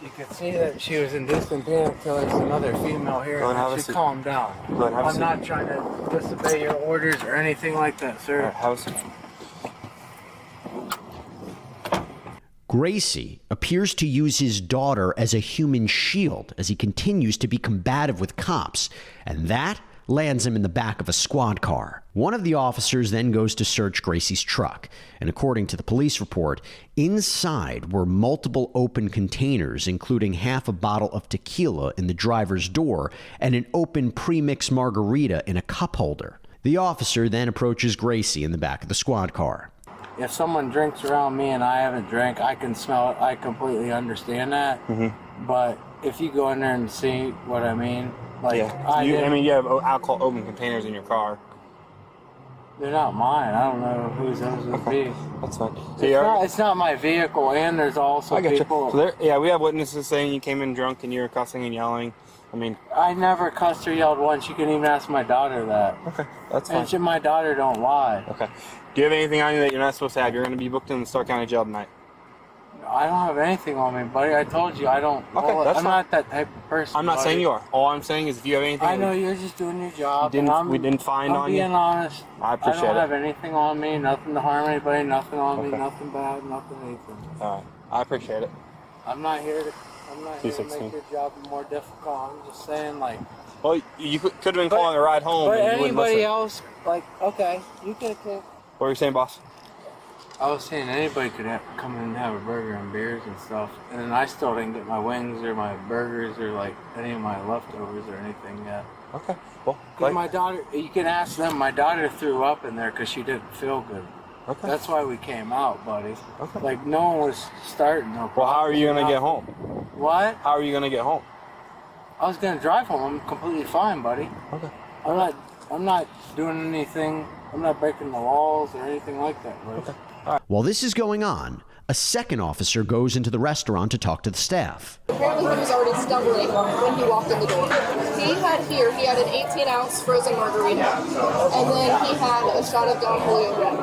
You could see that she was in distant panic till there's another female here and she calmed down. I'm not trying to disobey your orders or anything like that, sir. Have a seat. Gracie appears to use his daughter as a human shield as he continues to be combative with cops, and that lands him in the back of a squad car. One of the officers then goes to search Gracie's truck, and according to the police report, inside were multiple open containers, including half a bottle of tequila in the driver's door and an open pre-mixed margarita in a cup holder. The officer then approaches Gracie in the back of the squad car. If someone drinks around me and I haven't drank, I can smell it. I completely understand that. But if you go in there and see what I mean, like I mean, you have alcohol open containers in your car. They're not mine. I don't know whose those would be. That's fine. It's not my vehicle, and there's also people. So we have witnesses saying you came in drunk and you were cussing and yelling. I mean, I never cussed or yelled once. You can even ask my daughter that. Okay, that's fine. And my daughter don't lie. Okay. Do you have anything on you that you're not supposed to have? You're going to be booked in the Stark County Jail tonight. I don't have anything on me, buddy. I told you I don't. Okay, that's I'm not that type of person. I'm not saying you are. All I'm saying is if you have anything. I know you're just doing your job. We didn't find on you. I'm being honest. I appreciate it. I don't have anything on me. Nothing to harm anybody. Nothing on me. Nothing bad. Nothing anything. All right. I appreciate it. I'm not here to make your job more difficult. I'm just saying, like. Well, you could have been calling a ride home. But and you anybody else, like, okay, you could have. What were you saying, boss? I was saying anybody could come in and have a burger and beers and stuff, and then I still didn't get my wings or my burgers or like any of my leftovers or anything yet. Okay. Well, my daughter, you can ask them. My daughter threw up in there because she didn't feel good. Okay. That's why we came out, buddy. Okay. Like no one was starting. No problem. Well, how are you gonna get home? What? How are you gonna get home? I was gonna drive home. I'm completely fine, buddy. Okay. I'm not doing anything. I'm not breaking the laws or anything like that, buddy. Okay. While this is going on, a second officer goes into the restaurant to talk to the staff. Apparently he was already stumbling when he walked in the door. He had an 18-ounce frozen margarita, and then he had a shot of Don Julio Red.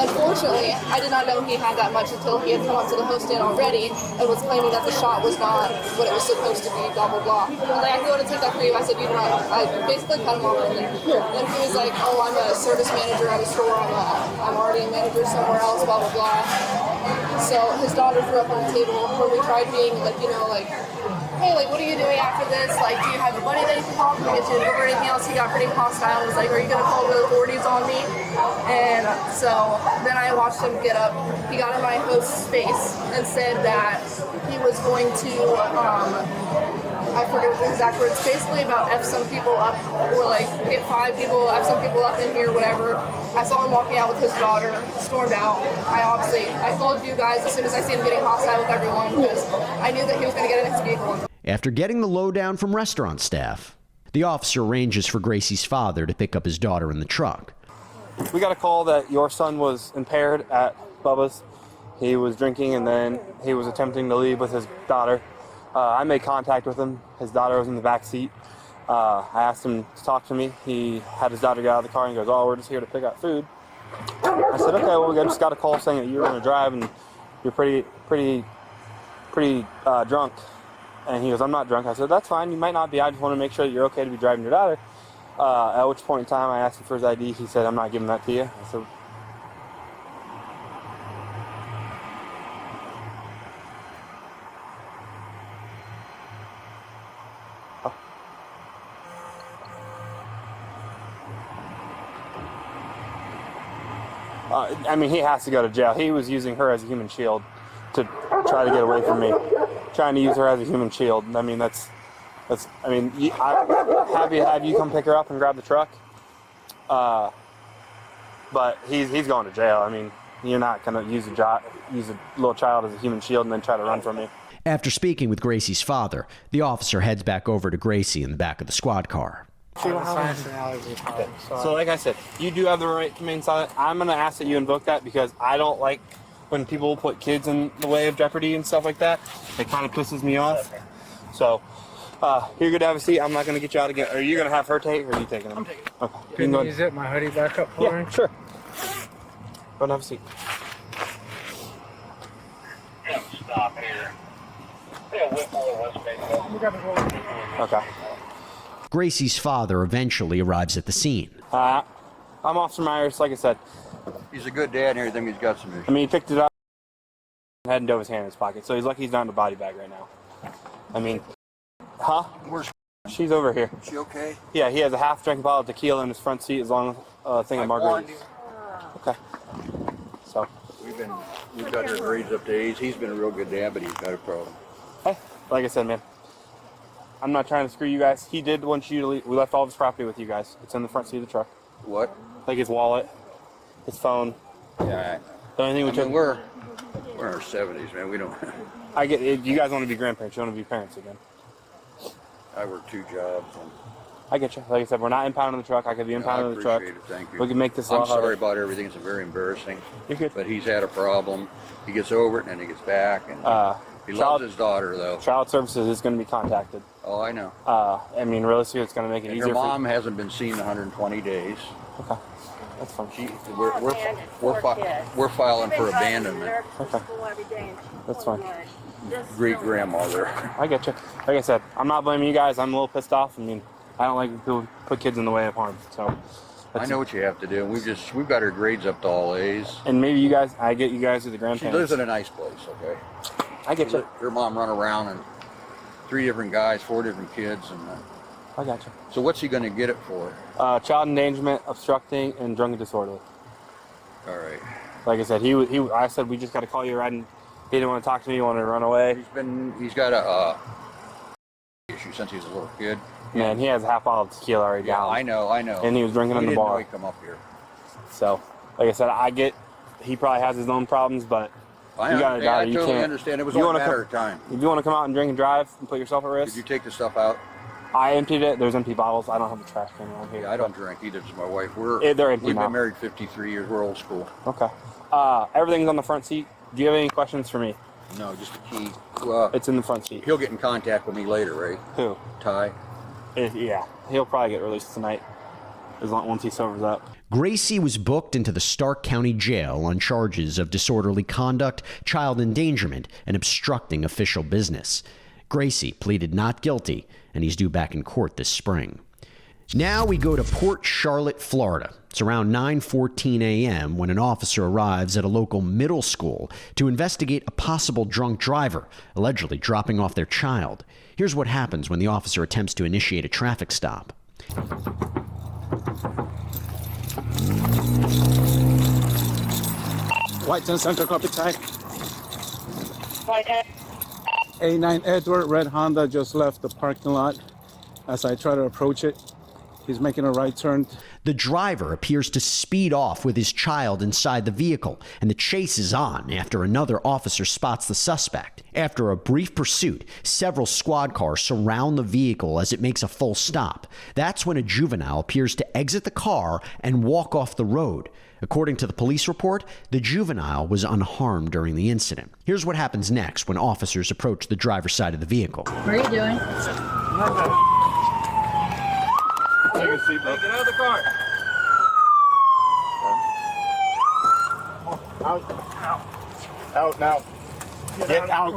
Unfortunately, I did not know he had that much until he had come up to the host stand already and was claiming that the shot was not what it was supposed to be, blah, blah, blah. He was like, I can go and take that for you. I said, you know, I basically cut him off, and then he was like, oh, I'm a service manager at a store. I'm already a manager somewhere else, blah, blah, blah. So his daughter threw up on the table when we tried being like, you know, like, hey, like, what are you doing after this? Like, do you have a buddy that you can call? Can we get you in over anything else? He got pretty hostile. He was like, are you going to call the authorities on me? And so then I watched him get up. He got in my host's face and said that he was going to, I forget the exact words, basically about F some people up, or like get 5 people, F some people up in here, whatever. I saw him walking out with his daughter, stormed out. I told you guys as soon as I see him getting hostile with everyone because I knew that he was going to get in his vehicle. After getting the lowdown from restaurant staff, the officer arranges for Gracie's father to pick up his daughter in the truck. We got a call that your son was impaired at Bubba's. He was drinking and then he was attempting to leave with his daughter. I made contact with him. His daughter was in the back seat. I asked him to talk to me. He had his daughter get out of the car and goes, oh, we're just here to pick up food. I said, okay, well, we just got a call saying that you were going to drive and you're pretty drunk. And he goes, I'm not drunk. I said, that's fine. You might not be. I just want to make sure that you're okay to be driving your daughter. At which point in time I asked him for his ID. He said, I'm not giving that to you. I said, I mean, he has to go to jail. He was using her as a human shield to try to get away from me. Trying to use her as a human shield. I mean, have you come pick her up and grab the truck. But he's going to jail. I mean, you're not going to use a little child as a human shield and then try to run from me. After speaking with Gracie's father, the officer heads back over to Gracie in the back of the squad car. Science and allergy problem. So like I said, you do have the right to remain silent. I'm going to ask that you invoke that because I don't like when people put kids in the way of jeopardy and stuff like that. It kind of pisses me off. So you're good to have a seat. I'm not going to get you out again. Are you going to have her take or are you taking them? I'm taking it. Okay. Can you zip my hoodie back up for me? Yeah, sure. Go and have a seat. Stop here. Okay. Gracie's father eventually arrives at the scene. I'm Officer Myers, like I said. He's a good dad and everything. He's got some issues. I mean, he picked it up and hadn't dove his hand in his pocket, so he's lucky he's not in a body bag right now. I mean, huh? Where's She's over here. Is she okay? Yeah, he has a half-drank bottle of tequila in his front seat as long as a thing of margaritas. Okay. So. We've got our grades up to A's. He's been a real good dad, but he's got a problem. Hey, like I said, man, I'm not trying to screw you guys. He did want you to leave. We left all of his property with you guys. It's in the front seat of the truck. What? Like his wallet, his phone. Yeah. The only thing we took. We're in our 70s, man. We don't. I get it. You guys want to be grandparents. You want to be parents again. I work 2 jobs. I get you. Like I said, we're not impounding the truck. I could be impounding the truck. I appreciate it. Thank you. We can make this a lot I'm sorry harder. about everything. It's very embarrassing. You're good. But he's had a problem. He gets over it and then he gets back. And he loves his daughter, though. Child Services is going to be contacted. Oh, I know. I mean, realistically, it's going to make it And easier. her mom hasn't been seen in 120 days. Okay. That's fine. We're filing for abandonment. Okay. That's fine. Great grandmother. I get you. Like I said, I'm not blaming you guys. I'm a little pissed off. I mean, I don't like when people put kids in the way of harm. So. I know what you have to do. We've got her grades up to all A's. And maybe you guys, I get you guys are the grandparents. She lives in a nice place, okay? I get you. Her mom run around and 3 different guys, 4 different kids, and. I got you. So what's he going to get it for? Child endangerment, obstructing, and drunk and disorderly. All right. Like I said, I said we just got to call you right, and he didn't want to talk to me. He wanted to run away. He's got a issue since he was a little kid. Man, he has a half bottle of tequila already down. I know. And he was drinking in the bar. He come up here. So, like I said, I get he probably has his own problems, but you got a daughter. I totally understand. It was only a matter of time. If you want to come out and drink and drive and put yourself at risk. Did you take the stuff out? I emptied it. There's empty bottles. I don't have the trash can around here. Yeah, I don't drink either. Does my wife? They're empty We've now. been married 53 years. We're old school. Okay. Everything's on the front seat. Do you have any questions for me? No, just the key. It's in the front seat. He'll get in contact with me later, right? Who? Ty. Yeah, he'll probably get released tonight, once he sobers up. Gracie was booked into the Stark County Jail on charges of disorderly conduct, child endangerment, and obstructing official business. Gracie pleaded not guilty, and he's due back in court this spring. Now we go to Port Charlotte, Florida. It's around 9:14 a.m. when an officer arrives at a local middle school to investigate a possible drunk driver, allegedly dropping off their child. Here's what happens when the officer attempts to initiate a traffic stop. Whiteton Central, copy tag. A9 Edward, red Honda just left the parking lot. As I try to approach it, he's making a right turn. The driver appears to speed off with his child inside the vehicle, and the chase is on after another officer spots the suspect. After a brief pursuit, several squad cars surround the vehicle as it makes a full stop. That's when a juvenile appears to exit the car and walk off the road. According to the police report, the juvenile was unharmed during the incident. Here's what happens next when officers approach the driver's side of the vehicle. What are you doing? Take a seat, bro. Get out of the car. Out now. Get out.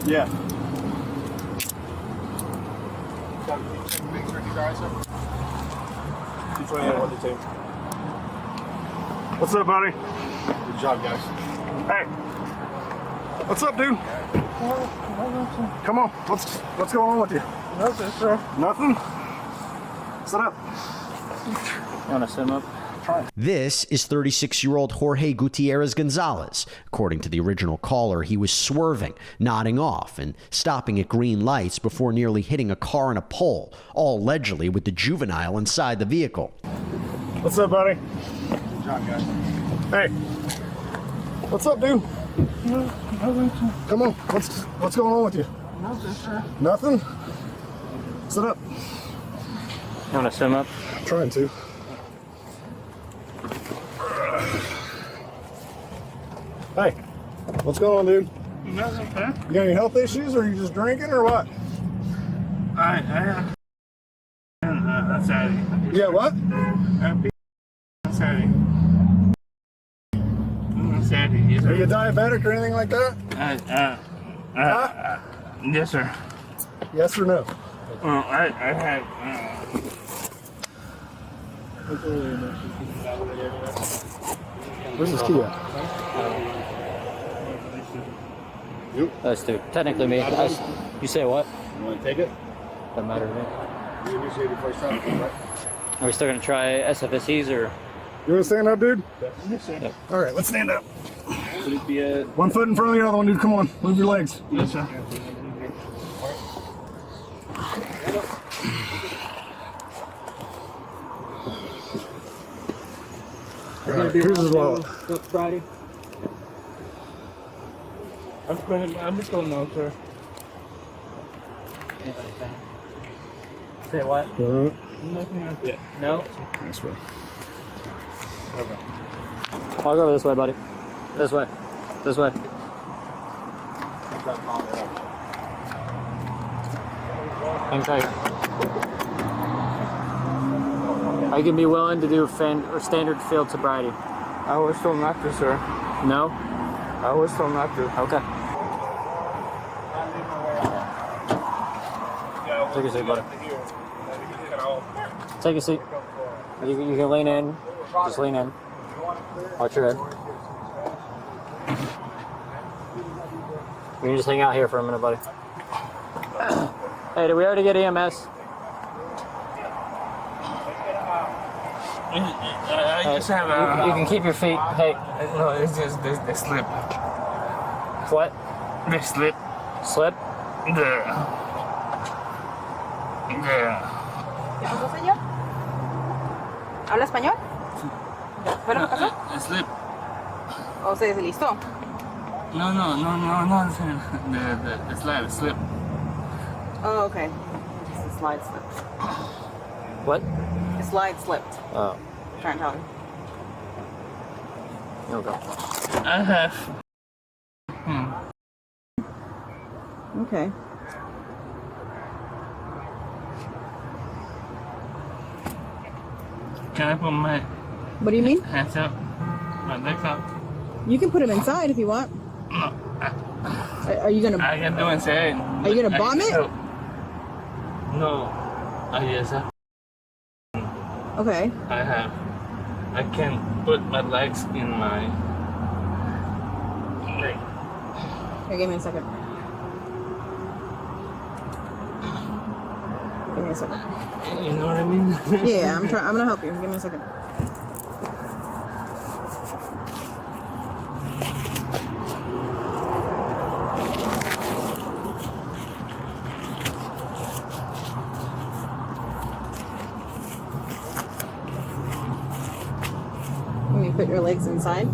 Yeah. What's up, buddy? Good job, guys. Hey. What's up, dude? Come on. What's going on with you? Nothing, sir. Nothing? Sit up. You want to sit him up? trying. This is 36-year-old Jorge Gutierrez Gonzalez. According to the original caller, he was swerving, nodding off, and stopping at green lights before nearly hitting a car and a pole, all allegedly with the juvenile inside the vehicle. What's up, buddy? Good job, guys. Hey. What's up, dude? Come on. What's going on with you? Nothing, sir. Nothing? Sit up. You want to swim up? I'm trying to. Hey, what's going on, dude? Nothing, sir. You got any health issues, or are you just drinking, or what? I have anxiety. Yeah, what? Anxiety. Anxiety, yes, Are you sir. diabetic or anything like that? Yes, sir. Yes or no? I had. Where's this key at? That's two. Technically me. You say what? You want to take it? Doesn't matter to me. You initiated first time, right? Are we still going to try SFSEs or? You want to stand up, dude? Yes, sir. Yep. All right, let's stand up. Would it be a... One foot in front of the other one, dude. Come on. Move your legs. Yes, sir. All right, here's his wallet. Friday. I'm just going now, sir. Say what? Nothing like that. No? This way. I'll go this way, buddy. This way. This way. Hang tight. Are you going to be willing to do standard field sobriety? I was told not to, sir. No? I was told not to. Okay. Take a seat, buddy. Take a seat. You can lean in. Just lean in. Watch your head. You can just hang out here for a minute, buddy. Hey, did we already get EMS? I just have a... You can keep your feet. Hey. No, it's just the slip. What? The slip. Slip? ¿Qué pasó, señor? ¿Habla español? ¿Fue lo que pasó? The slip. ¿O se deslizó? No. The slip. Oh, okay. Just the slide slipped. What? The slide slipped. Oh. Trying to tell you. Okay. I have. Okay. Can I put my What do you mean? hands up? My legs up? You can put him inside if you want. No. Are you gonna? I can do inside. Are you gonna bomb it? No. Yes, sir. Okay. I can put my legs in my leg. Here, give me a second. Give me a second. You know what I mean? Yeah, I'm gonna help you. Give me a second. Can you put your legs inside?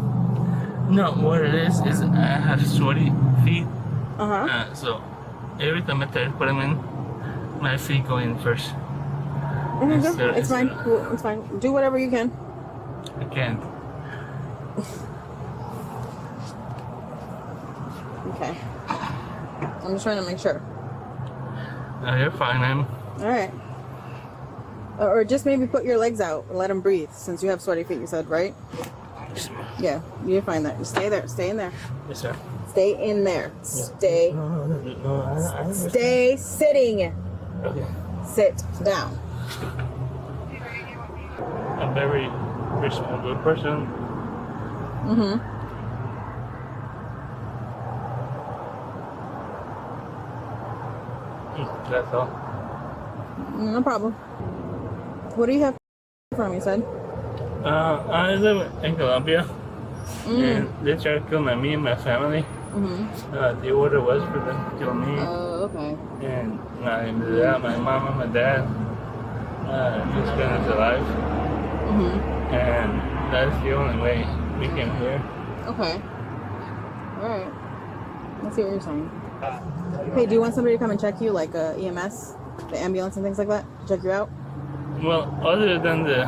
No, what it is I have sweaty feet. Uh-huh. So every time I try to put them in, my feet go in first. It's fine. Cool. It's fine. Do whatever you can. I can't. Okay. I'm just trying to make sure. No, you're fine, man. All right. Or just maybe put your legs out and let them breathe, since you have sweaty feet, you said, right? Yeah, you're fine there. Just stay there. Stay in there. Yes, sir. Stay in there. Stay. No, Stay sitting. Okay. Sit down. I'm very responsible person. Mm-hmm. That's all. No problem. What do you have from, you said? I live in Colombia, and they tried to kill me and my family. The order was for them to kill me. Oh, okay. And my mom and my dad just finished alive. And that's the only way we came here. Okay. All right. Let's see what you're saying. Hey, do you want somebody to come and check you, like EMS, the ambulance and things like that, check you out? Well, other than the,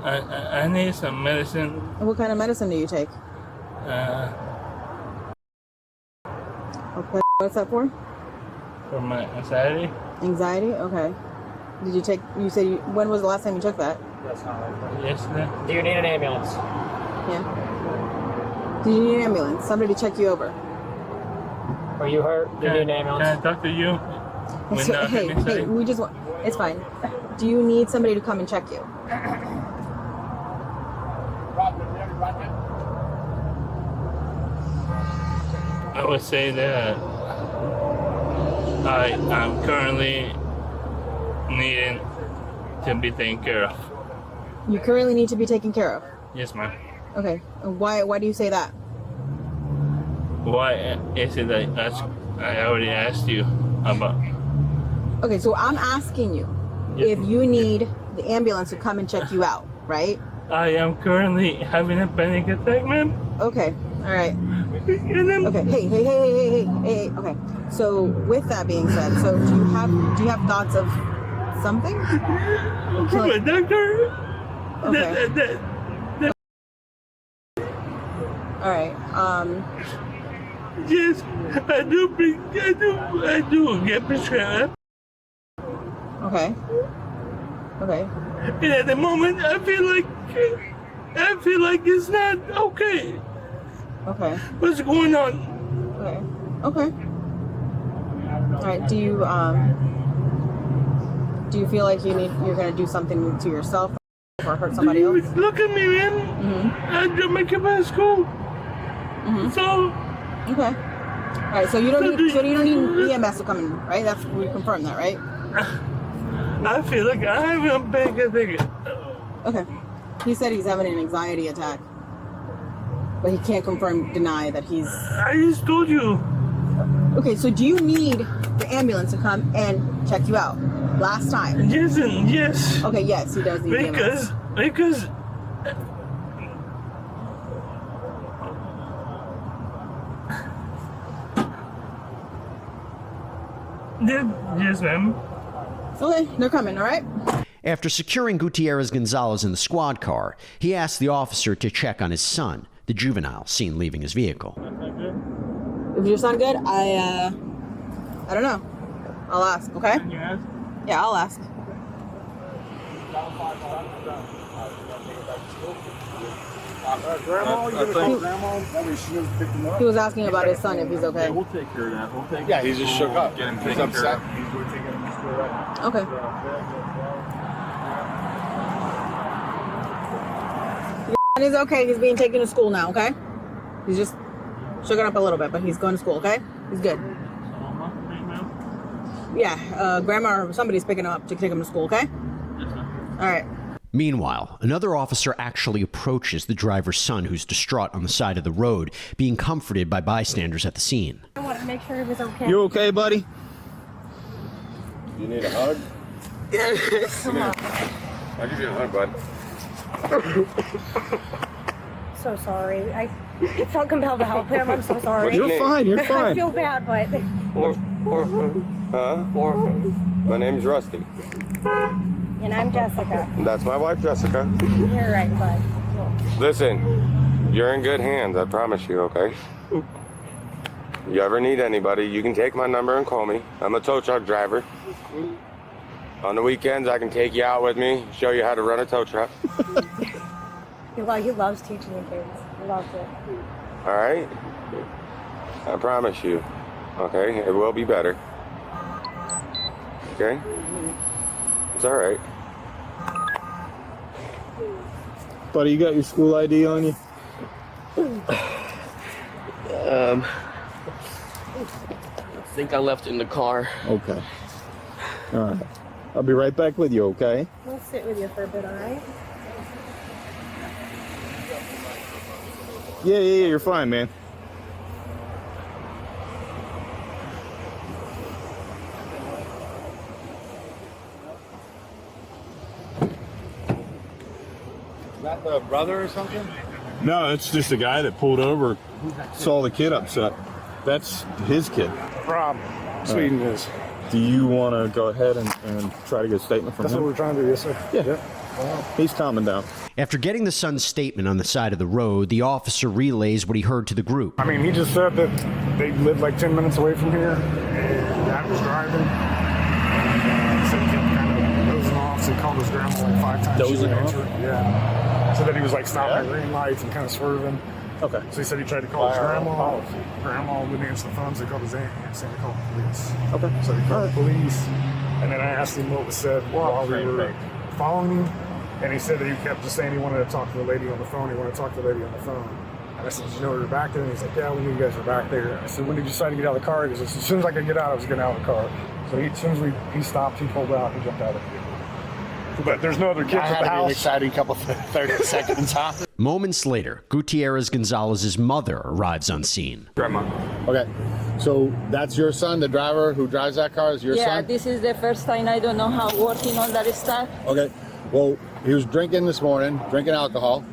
I need some medicine. What kind of medicine do you take? Okay. What's that for? For my anxiety. Anxiety? Okay. Did you take, you said, when was the last time you took that? Yesterday. Do you need an ambulance? Yeah. Do you need an ambulance? Somebody to check you over? Are you hurt? Do you need an ambulance? Can I talk to you? Hey, we just want, it's fine. Do you need somebody to come and check you? I would say that I'm currently needing to be taken care of. You currently need to be taken care of? Yes, ma'am. Okay. And why do you say that? Why is it that I already asked you about? Okay, so I'm asking you if you need the ambulance to come and check you out, right? I am currently having a panic attack, ma'am. Okay, all right. Okay, hey. Okay, so with that being said, so do you have thoughts of something? From a doctor. Okay. All right. Yes, I do get prescribed. Okay. Okay. And at the moment, I feel like it's not okay. Okay. What's going on? Okay. All right. Do you feel like you're gonna do something to yourself or hurt somebody else? Look at me, man. I dropped my kid out of school. So. Okay. All right. So you don't need EMS to come in, right? That's we confirmed that, right? I feel like I have a panic attack. Okay. He said he's having an anxiety attack, but he can't deny that he's. I just told you. Okay, so do you need the ambulance to come and check you out? Last time. Yes and yes. Okay, yes, he does need the ambulance. Because. Yes, ma'am. Okay, they're coming, all right? After securing Gutierrez Gonzalez in the squad car, he asked the officer to check on his son, the juvenile seen leaving his vehicle. Is your son good? I don't know. I'll ask, okay? Yeah, I'll ask. He was asking about his son, if he's okay. Yeah, we'll take care of that. Yeah, he's just shook up. Get him taken care of. Okay. He's okay. He's being taken to school now, okay? He's just shook up a little bit, but he's going to school, okay? He's good. Yeah, grandma or somebody's picking him up to take him to school, okay? All right. Meanwhile, another officer actually approaches the driver's son, who's distraught on the side of the road, being comforted by bystanders at the scene. I want to make sure he was okay. You okay, buddy? You need a hug? Come on. I'll give you a hug, bud. So sorry. I felt compelled to help him. I'm so sorry. You're fine. You're fine. I feel bad, but. My name's Rusty. And I'm Jessica. That's my wife, Jessica. You're right, bud. Listen, you're in good hands, I promise you, okay? You ever need anybody, you can take my number and call me. I'm a tow truck driver. On the weekends, I can take you out with me, show you how to run a tow truck. He loves teaching the kids. He loves it. All right? I promise you, okay? It will be better. Okay? It's all right. Buddy, you got your school ID on you? I think I left it in the car. Okay. All right. I'll be right back with you, okay? We'll sit with you for a bit, all right? Yeah, you're fine, man. Is that the brother or something? No, it's just a guy that pulled over, saw the kid upset. That's his kid. Rob, Sweden is. Do you want to go ahead and try to get a statement from That's him? what we're trying to do, yes, sir. Yeah. He's calming down. After getting the son's statement on the side of the road, the officer relays what he heard to the group. I mean, he just said that they lived like 10 minutes away from here, and Dad was driving. So he kept kind of dozing off, so he called his grandma like 5 times. Dozing off? Yeah. So that he was like stopping at green lights and kind of swerving. Okay. So he said he tried to call his grandma. Grandma wouldn't answer the phone, so he called his aunt and said he called the police. Okay. So he called the police, and then I asked him what was said while we were following him, and he said that he kept just saying he wanted to talk to the lady on the phone. He wanted to talk to the lady on the phone. And I said, "Did you know we were back there?" And he's like, "Yeah, we knew you guys were back there." I said, "When did you decide to get out of the car?" He goes, "As soon as I could get out, I was getting out of the car." So as soon as he stopped, he pulled out, he jumped out of the vehicle. But there's no other kids at the house. An exciting couple 30 seconds, huh? Moments later, Gutierrez Gonzalez's mother arrives on scene. Grandma. Okay, so that's your son, the driver who drives that car is your son? Yeah, this is the first time. I don't know how working on that stuff. Okay, well, he was drinking this morning, drinking alcohol,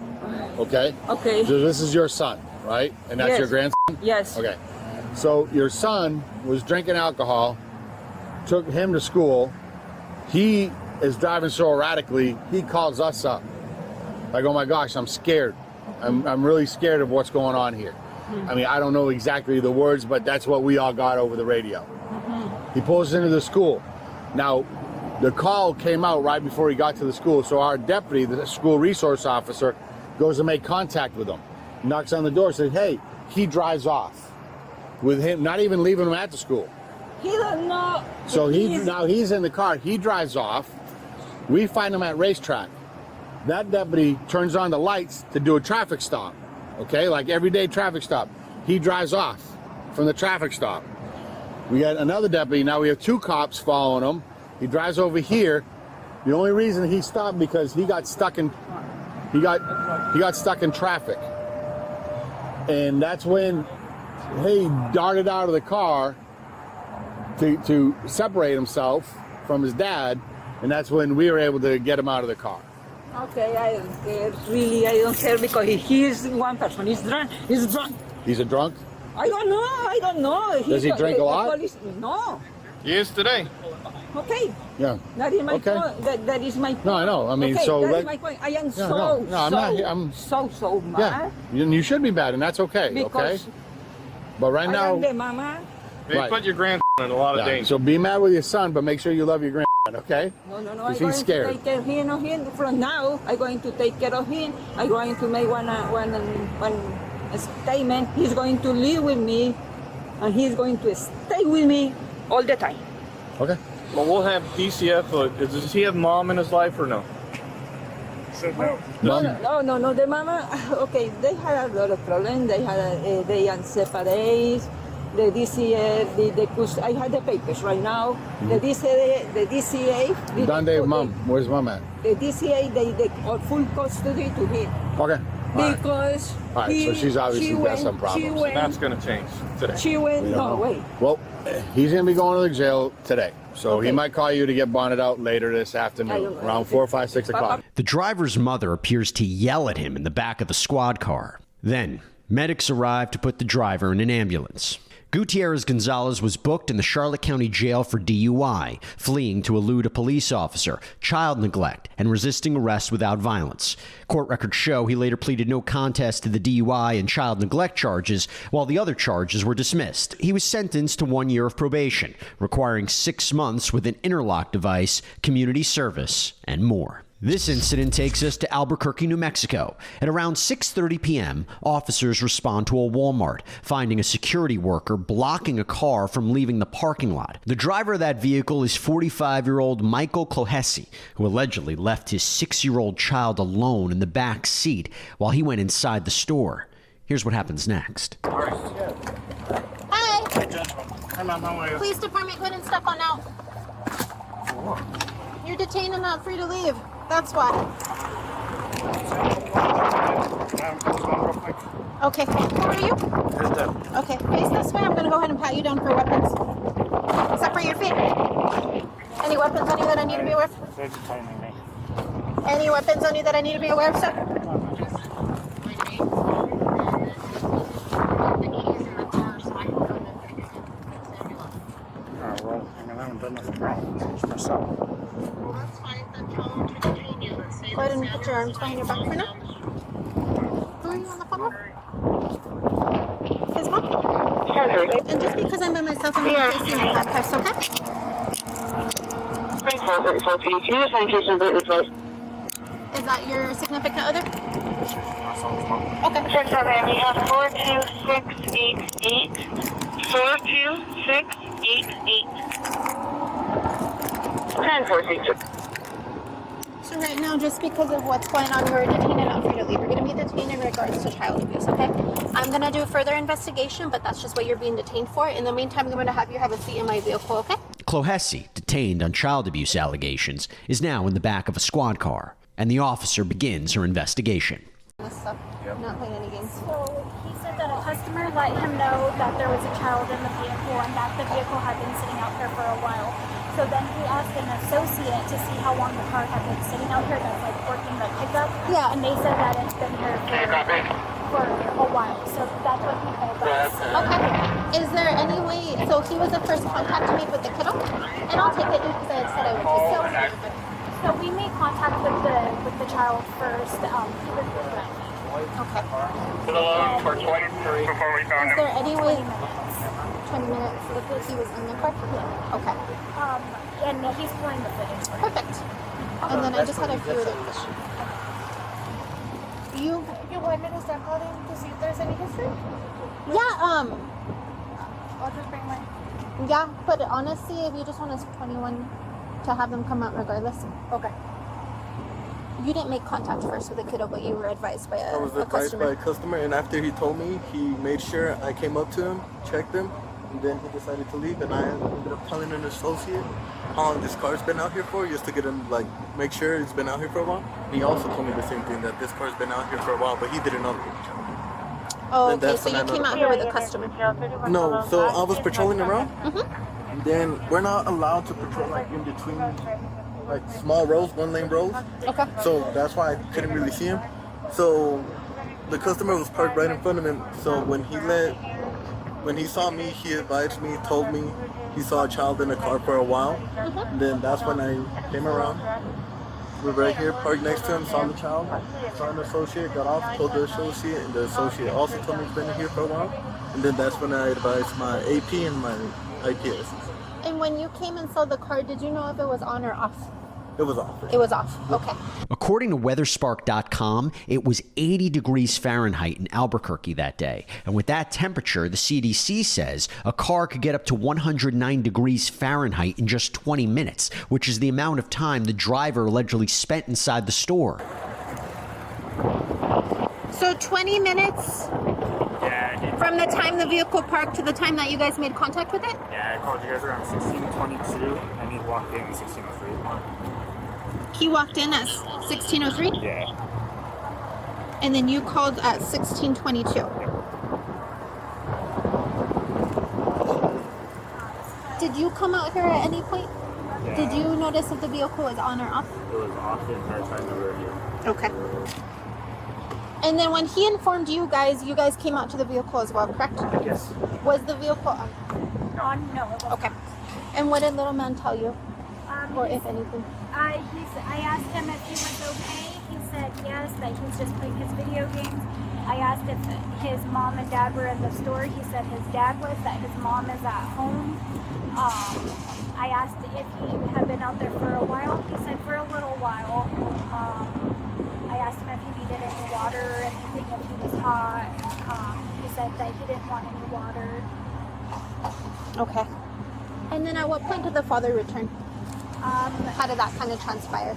okay? Okay. So this is your son, right? And that's Yes. your grandson? Yes. Okay, so your son was drinking alcohol, took him to school. He is driving so erratically, he calls us up. Like, oh my gosh, I'm scared. I'm really scared of what's going on here. I mean, I don't know exactly the words, but that's what we all got over the radio. He pulls into the school. Now, the call came out right before he got to the school, so our deputy, the school resource officer, goes to make contact with him. Knocks on the door, says, hey, he drives off with him, not even leaving him at the school. He don't know. So now he's in the car, he drives off. We find him at racetrack. That deputy turns on the lights to do a traffic stop, okay? Like everyday traffic stop. He drives off from the traffic stop. We got another deputy, now we have 2 cops following him. He drives over here. The only reason he stopped because he got stuck in traffic. And that's when he darted out of the car to separate himself from his dad, and that's when we were able to get him out of the car. Okay, I don't care. Really, I don't care because he is one person. He's drunk. He's drunk. He's a drunk? I don't know. Does he drink a lot? No. He is today. Okay. Yeah. That is my Okay. point. That is my point. No, I know. I mean, okay, so that is my point. I am I'm so mad. Yeah, you should be mad, and that's okay. Because okay. But right I now, am the mama. You Right. put your grandson in a lot of danger. So be mad with your son, but make sure you love your grandson, okay? No. I'm Because going he's scared. to take care of him from now. I'm going to take care of him. I'm going to make one statement. He's going to live with me, and he's going to stay with me all the time. Okay. Well, we'll have DCF. Does he have mom in his life or no? No. The mama, okay, they had a lot of problems. They had they separate. The DCA, I had the papers right now. The DCA. Donde mom? Where's mom at? The DCA, they are full custody to him. Okay. Because All right, so she's obviously got some problems. That's going to change today. She went, We don't know. wait. Well, he's going to be going to the jail today. So he might call you to get bonded out later this afternoon, around 4, 5, 6 o'clock. The driver's mother appears to yell at him in the back of the squad car. Then, medics arrive to put the driver in an ambulance. Gutierrez Gonzalez was booked in the Charlotte County Jail for DUI, fleeing to elude a police officer, child neglect, and resisting arrest without violence. Court records show he later pleaded no contest to the DUI and child neglect charges, while the other charges were dismissed. He was sentenced to 1 year of probation, requiring 6 months with an interlock device, community service, and more. This incident takes us to Albuquerque, New Mexico. At around 6:30 p.m., officers respond to a Walmart, finding a security worker blocking a car from leaving the parking lot. The driver of that vehicle is 45-year-old Michael Clohesi, who allegedly left his 6-year-old child alone in the back seat while he went inside the store. Here's what happens next. Hi. Hi, Mom. How are you? Police department, go ahead and step on out. You're detained and not free to leave. That's why. Okay. Who are you? Okay. Face this way. I'm going to go ahead and pat you down for weapons. Separate your feet. Any weapons on you that I need to be aware of? They're detaining me. Any weapons on you that I need to be aware of, sir? Well, I haven't done nothing wrong. It's myself. Go ahead and put your arms behind your back for now. Who are you on the phone with? His mom? And just because I'm by myself, I'm going to place you in handcuffs, okay? Is that your significant other? Okay. We have 42688. 42688. 1046. So right now, just because of what's going on, you're detained and not free to leave. You're going to be detained in regards to child abuse, okay? I'm going to do further investigation, but that's just what you're being detained for. In the meantime, I'm going to have you have a seat in my vehicle, okay? Clohesi, detained on child abuse allegations, is now in the back of a squad car, and the officer begins her investigation. This stuff. Not playing any games. So he said that a customer let him know that there was a child in the vehicle and that the vehicle had been sitting out there for a while. So then he asked an associate to see how long the car had been sitting out here that's like working the pickup. Yeah. And they said that it's been here for a while. So that's what he told us. Okay. Is there any way, so he was the first contact to make with the kiddo? And I'll take it because I had said I would take it. So we made contact with the child first. He was with them. Okay. For 23 before we found Is him. there any way? 20 minutes before he was in the car? Yeah. Okay. And he's playing the footage. Perfect. And then I just had a few other questions. You want me to start calling to see if there's any history? Yeah, I'll just bring my... yeah, but honestly, if you just want us 21 to have them come out regardless. Okay. You didn't make contact first with the kiddo, but you were advised by I was a advised customer. by a customer, and after he told me, he made sure I came up to him, checked him, and then he decided to leave, and I ended up telling an associate how long this car's been out here for, just to get him, like, make sure it's been out here for a while. He also told me the same thing, that this car's been out here for a while, but he didn't know. Oh, Then okay, that's so when you I came know- out here with a customer. No, so I was patrolling around, Mm-hmm. and then we're not allowed to patrol, like, in between, like, small roads, one-lane roads. Okay. So that's why I couldn't really see him. So the customer was parked right in front of him. So when he saw me, he advised me, told me he saw a child in the car for a while. And then that's when I came around. We were right here, parked next to him, saw the child, saw an associate, got off, told the associate, and the associate also told me he's been here for a while. And then that's when I advised my AP and my IPS. And when you came and saw the car, did you know if it was on or off? It was off. It was off. Okay. According to weatherspark.com, it was 80 degrees Fahrenheit in Albuquerque that day. And with that temperature, the CDC says a car could get up to 109 degrees Fahrenheit in just 20 minutes, which is the amount of time the driver allegedly spent inside the store. So 20 minutes from the time the vehicle parked to the time that you guys made contact with it? Yeah, I called you guys around 16:22, and he walked in at 16:03. He walked in at 16:03? Yeah. And then you called at 16:22. Did you come out here at any point? Yeah. Did you notice if the vehicle was on or off? It was off the entire time we were here. Okay. And then when he informed you guys came out to the vehicle as well, correct? Yes. Was the vehicle on? No, it wasn't. Okay. And what did little man tell you? Or if anything? I asked him if he was okay. He said yes, that he's just playing his video games. I asked if his mom and dad were in the store. He said his dad was, that his mom is at home. I asked if he had been out there for a while. He said for a little while. I asked him if he needed any water or anything, if he was hot. He said that he didn't want any water. Okay. And then at what point did the father return? How did that kind of transpire?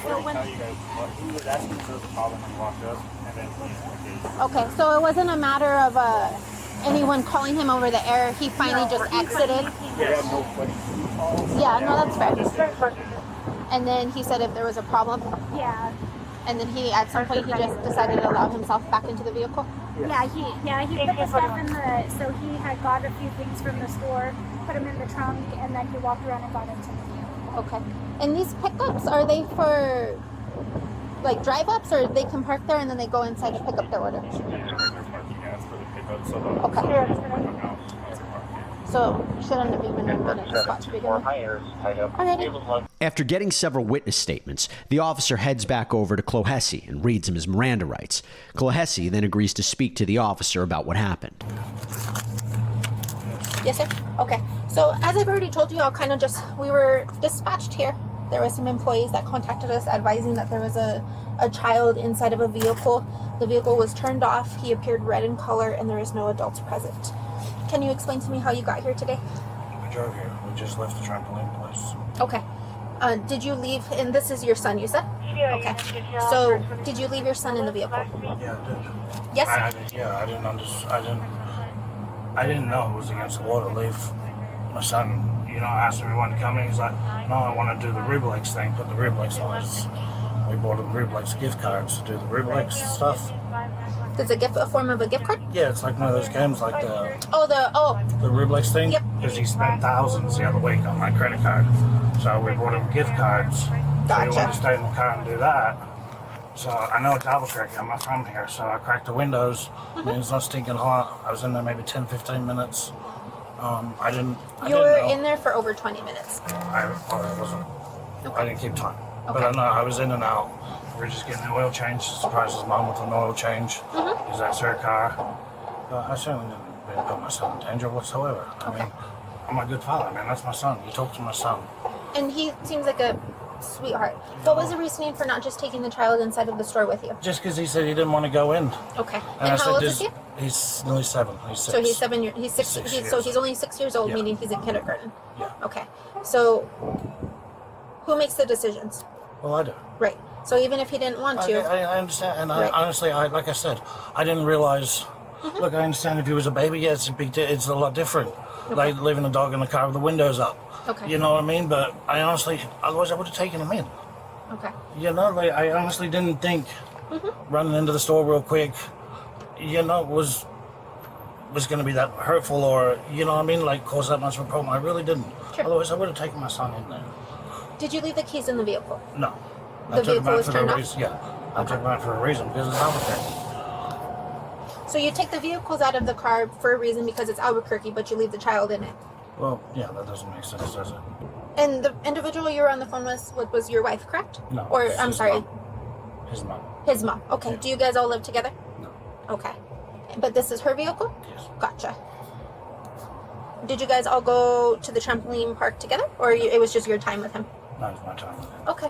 So when Tell you guys what he was asking if there was a problem and walked up, and then he Okay, so it wasn't a matter of anyone calling him over the air. He finally just exited. Yeah, no questions. Yeah, no, that's fair. And then he said if there was a problem. Yeah. And then he, at some point, he just decided to allow himself back into the vehicle. Yeah, he put the stuff in the, so he had got a few things from the store, put them in the trunk, and then he walked around and got into the vehicle. Okay. And these pickups, are they for like drive-ups, or they can park there and then they go inside to pick up their order? Okay. So shouldn't have even been at the spot to begin with. Alrighty. After getting several witness statements, the officer heads back over to Clohessy and reads him his Miranda rights. Clohessy then agrees to speak to the officer about what happened. Yes, sir? Okay. So as I've already told you, we were dispatched here. There were some employees that contacted us advising that there was a child inside of a vehicle. The vehicle was turned off. He appeared red in color and there is no adults present. Can you explain to me how you got here today? We drove here. We just left the trampoline place. Okay. Did you leave, and this is your son, you said? Okay. So, did you leave your son in the vehicle? Yeah, I did. Yes? I didn't know it was against the law to leave my son. Asked me when to come in. He's like, no, I want to do the Rublex thing, put the Rublex on us. We bought him Rublex gift cards to do the Rublex stuff. Is it a form of a gift card? Yeah, it's like one of those games like the the Rublex thing. Yep. Because he spent thousands the other week on my credit card. So we bought him gift cards. Gotcha. So he wanted to stay in the car and do that. So I know it's Albuquerque, I'm not from here. So I cracked the windows. I mean, it's not stinking hot. I was in there maybe 10-15 minutes. You were in there for over 20 minutes. I wasn't. Okay. I didn't keep time. Okay. But I know I was in and out. We were just getting the oil change. Surprised his mom with an oil change. Because that's her car. But I certainly didn't put my son in danger whatsoever. I mean, I'm a good father, man. That's my son. You talk to my son. And he seems like a sweetheart. What was the reasoning for not just taking the child inside of the store with you? Just because he said he didn't want to go in. Okay. And how old is he? He's nearly 7. He's 6. So he's 7 years. He's 6. So he's only 6 years old, meaning he's in kindergarten. Yeah. Okay. So who makes the decisions? Well, I do. Right. So even if he didn't want to. I understand. And right. Honestly, like I said, I didn't realize. Look, I understand if he was a baby, yeah, it's a lot different. Okay. Like leaving a dog in the car with the windows up. Okay. You know what I mean? But otherwise I would have taken him in. Okay. I honestly didn't think running into the store real quick, was going to be that hurtful or, like cause that much of a problem. I really didn't. Sure. Otherwise, I would have taken my son in there. Did you leave the keys in the vehicle? No. The vehicle was turned off? Yeah. I took mine for a reason because it's Albuquerque. So you take the vehicles out of the car for a reason because it's Albuquerque, but you leave the child in it? Well, yeah, that doesn't make sense, does it? And the individual you were on the phone with was your wife, correct? No. Or, I'm sorry. Mom. His mom. His mom. Okay. Yeah. Do you guys all live together? No. Okay. But this is her vehicle? Yes. Gotcha. Did you guys all go to the trampoline park together? Or it was just your time with him? No, it was my time with him. Okay.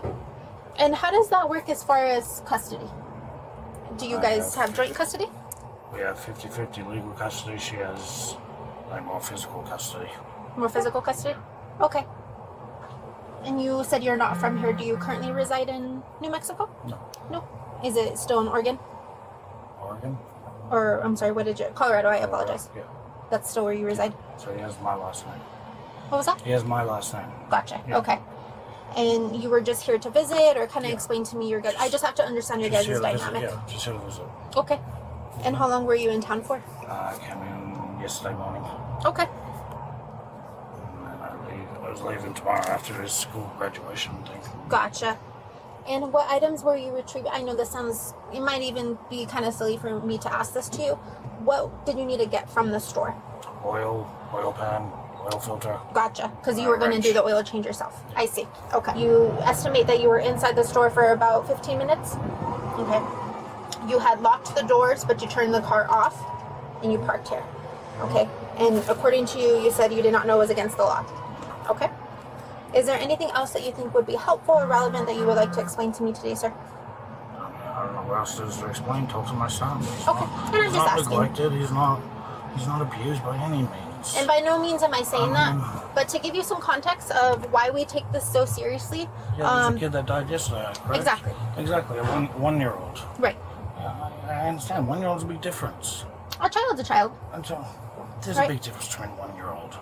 And how does that work as far as custody? Do you guys have joint custody? We have 50-50 legal custody. She has more physical custody. More physical custody? Okay. And you said you're not from here. Do you currently reside in New Mexico? No. No. Is it still in Oregon? Oregon? Or, I'm sorry, what did you... Colorado, I apologize. Yeah. That's still where you reside? So he has my last name. What was that? He has my last name. Gotcha. Yeah. Okay. And you were just here to visit, or kind of explain to me your guys? I just have to understand your guys' dynamic. Yeah, just here to visit. Okay. And how long were you in town for? I came in yesterday morning. Okay. And I was leaving tomorrow after his school graduation thing. Gotcha. And what items were you retrieving? I know this sounds, it might even be kind of silly for me to ask this to you. What did you need to get from the store? Oil pan, oil filter. Gotcha. Because you were going to do the oil change yourself. I see. Okay. You estimate that you were inside the store for about 15 minutes? Okay. You had locked the doors, but you turned the car off and you parked here. Okay. And according to you, you said you did not know it was against the law. Okay. Is there anything else that you think would be helpful or relevant that you would like to explain to me today, sir? I don't know what else there is to explain. Talk to my son. He's okay. Not, and I'm he's just not asking. Neglected. He's not abused by any means. And by no means am I saying that, but to give you some context of why we take this so seriously. Yeah, there's a kid that died yesterday, correct? Exactly. Exactly, a one-year-old. Right. I understand. 1-year-old's a big difference. A child's a child. There's a big difference between 1-year-old.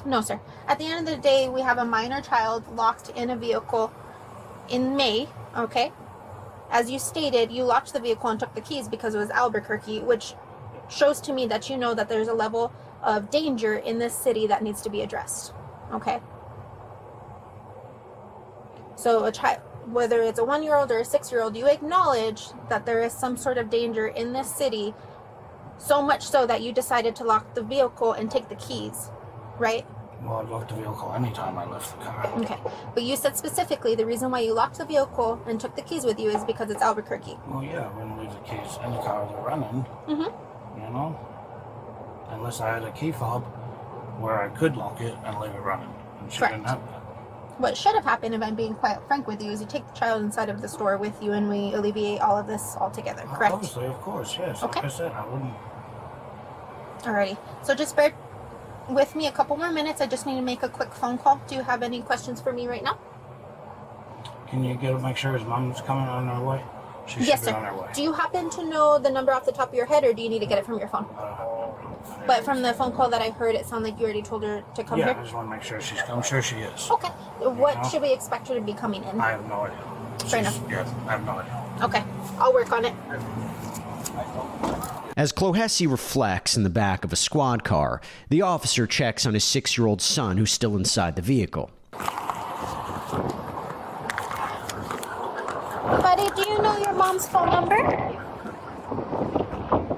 No, sir. At the end of the day, we have a minor child locked in a vehicle in May, okay, as you stated, you locked the vehicle and took the keys because it was Albuquerque, which shows to me that you know that there's a level of danger in this city that needs to be addressed, okay? So a child, whether it's a 1-year-old or a 6-year-old, you acknowledge that there is some sort of danger in this city, so much so that you decided to lock the vehicle and take the keys, right? Well, I locked the vehicle anytime I left the car. Okay, but you said specifically the reason why you locked the vehicle and took the keys with you is because it's Albuquerque. Well, yeah, I wouldn't leave the keys in the car they're running, you know? Unless I had a key fob where I could lock it and leave it running. And she didn't have that. What should have happened, if I'm being quite frank with you, is you take the child inside of the store with you and we alleviate all of this altogether, correct? Obviously, of course, yes. Okay. Like I said, I wouldn't... Alrighty, so just bear with me a couple more minutes. I just need to make a quick phone call. Do you have any questions for me right now? Can you make sure his mom's coming on her way? She Yes, should be sir. on her way. Do you happen to know the number off the top of your head, or do you need to get it from your phone? But from the phone call that I heard, it sounded like you already told her to come Yeah, here. I just want to make sure she's coming. I'm sure she is. Okay. What know? should we expect her to be coming in? I have no idea. Fair enough. Yeah, I have no idea. Okay, I'll work on it. As Clohessy reflects in the back of a squad car, the officer checks on his 6-year-old son who's still inside the vehicle. Buddy, do you know your mom's phone number?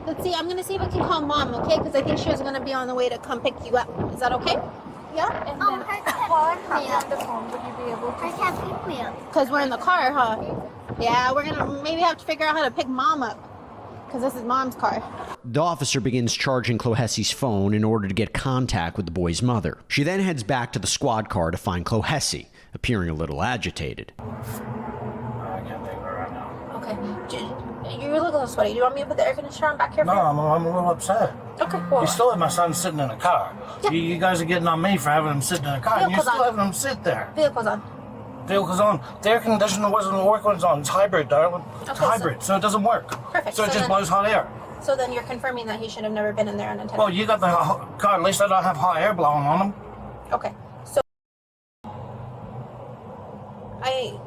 Let's see, I'm going to see if I can call mom, okay? Because I think she was going to be on the way to come pick you up. Is that okay? Yeah? And then While I'm on the phone, would you be able to? I can't pick me up. because we're in the car, huh? Yeah, we're going to maybe have to figure out how to pick mom up. Because this is mom's car. The officer begins charging Clohessy's phone in order to get contact with the boy's mother. She then heads back to the squad car to find Clohessy, appearing a little agitated. I can't think of her right now. Okay. You're a little sweaty. Do you want me to put the air conditioner on back here? No, I'm a little upset. Okay, well. You still have my son sitting in a car. Yeah. You guys are getting on me for having him sitting in a car, and you're Vehicle's still on. having him sit there. Vehicle's on. Vehicle's on. The air conditioner wasn't working when it's on. It's hybrid, darling. It's Okay, hybrid, so it doesn't work. Perfect. So it just then, blows hot air. So then you're confirming that he should have never been in there unattended. Well, you got the car. At least I don't have hot air blowing on him. Okay. So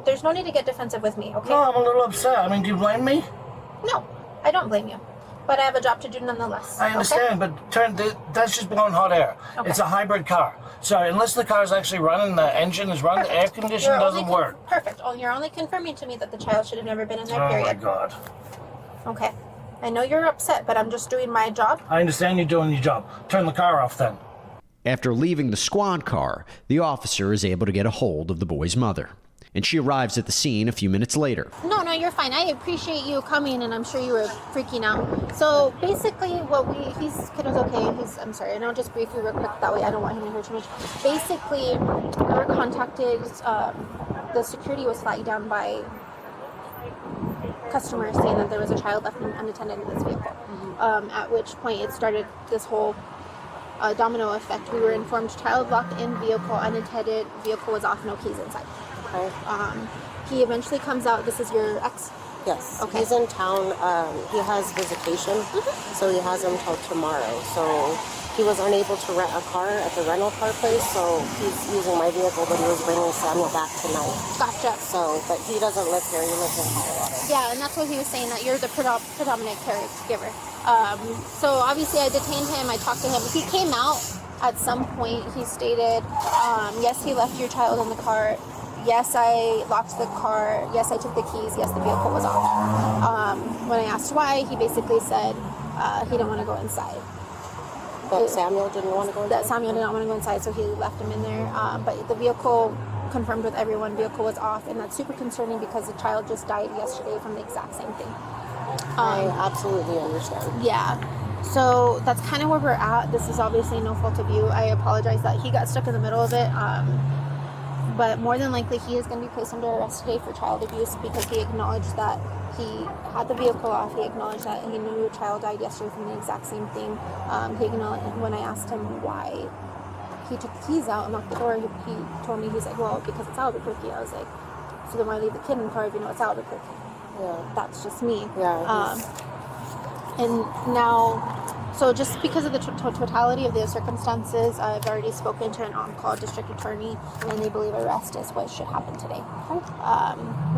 there's no need to get defensive with me, okay? No, I'm a little upset. I mean, do you blame me? No, I don't blame you. But I have a job to do nonetheless. I understand, but that's just blowing hot air. Okay. It's a hybrid car. So unless the car is actually running, the engine is running, the air conditioning doesn't work. Perfect. Oh, you're only confirming to me that the child should have never been in there, Oh period. my God. Okay. I know you're upset, but I'm just doing my job. I understand you're doing your job. Turn the car off then. After leaving the squad car, the officer is able to get a hold of the boy's mother, and she arrives at the scene a few minutes later. No, you're fine. I appreciate you coming, and I'm sure you were freaking out. So basically, his kid was okay. I'm sorry, and I'll just brief you real quick. That way, I don't want him to hear too much. Basically, we were contacted. The security was flagged down by customers saying that there was a child left unattended in this vehicle. At which point, it started this whole domino effect. We were informed child locked in vehicle unattended. Vehicle was off. No keys inside. Okay. He eventually comes out. This is your ex? Yes. Okay. He's in town. He has visitation, so he has him till tomorrow. So he was unable to rent a car at the rental car place, so he's using my vehicle, but he was bringing Samuel back tonight. Gotcha. So, but he doesn't live here. He lives in Colorado. Yeah, and that's what he was saying, that you're the predominant caregiver. So obviously I detained him. I talked to him. He came out at some point. He stated, yes, he left your child in the car. Yes, I locked the car. Yes, I took the keys. Yes, the vehicle was off. When I asked why, he basically said he didn't want to go inside. But Samuel didn't want to go inside? That Samuel did not want to go inside, so he left him in there. But the vehicle, confirmed with everyone, vehicle was off, and that's super concerning because the child just died yesterday from the exact same thing. I absolutely understand. Yeah. So that's kind of where we're at. This is obviously no fault of you. I apologize that he got stuck in the middle of it. But more than likely, he is going to be placed under arrest today for child abuse because he acknowledged that he had the vehicle off. He acknowledged that he knew a child died yesterday from the exact same thing. He acknowledged when I asked him why he took the keys out and locked the door, he told me, he's like, well, because it's Albuquerque. I was like, so then why leave the kid in the car if you know it's Albuquerque? Yeah. That's just me. Yeah. And now So just because of the totality of the circumstances, I've already spoken to an on-call district attorney, and they believe arrest is what should happen today.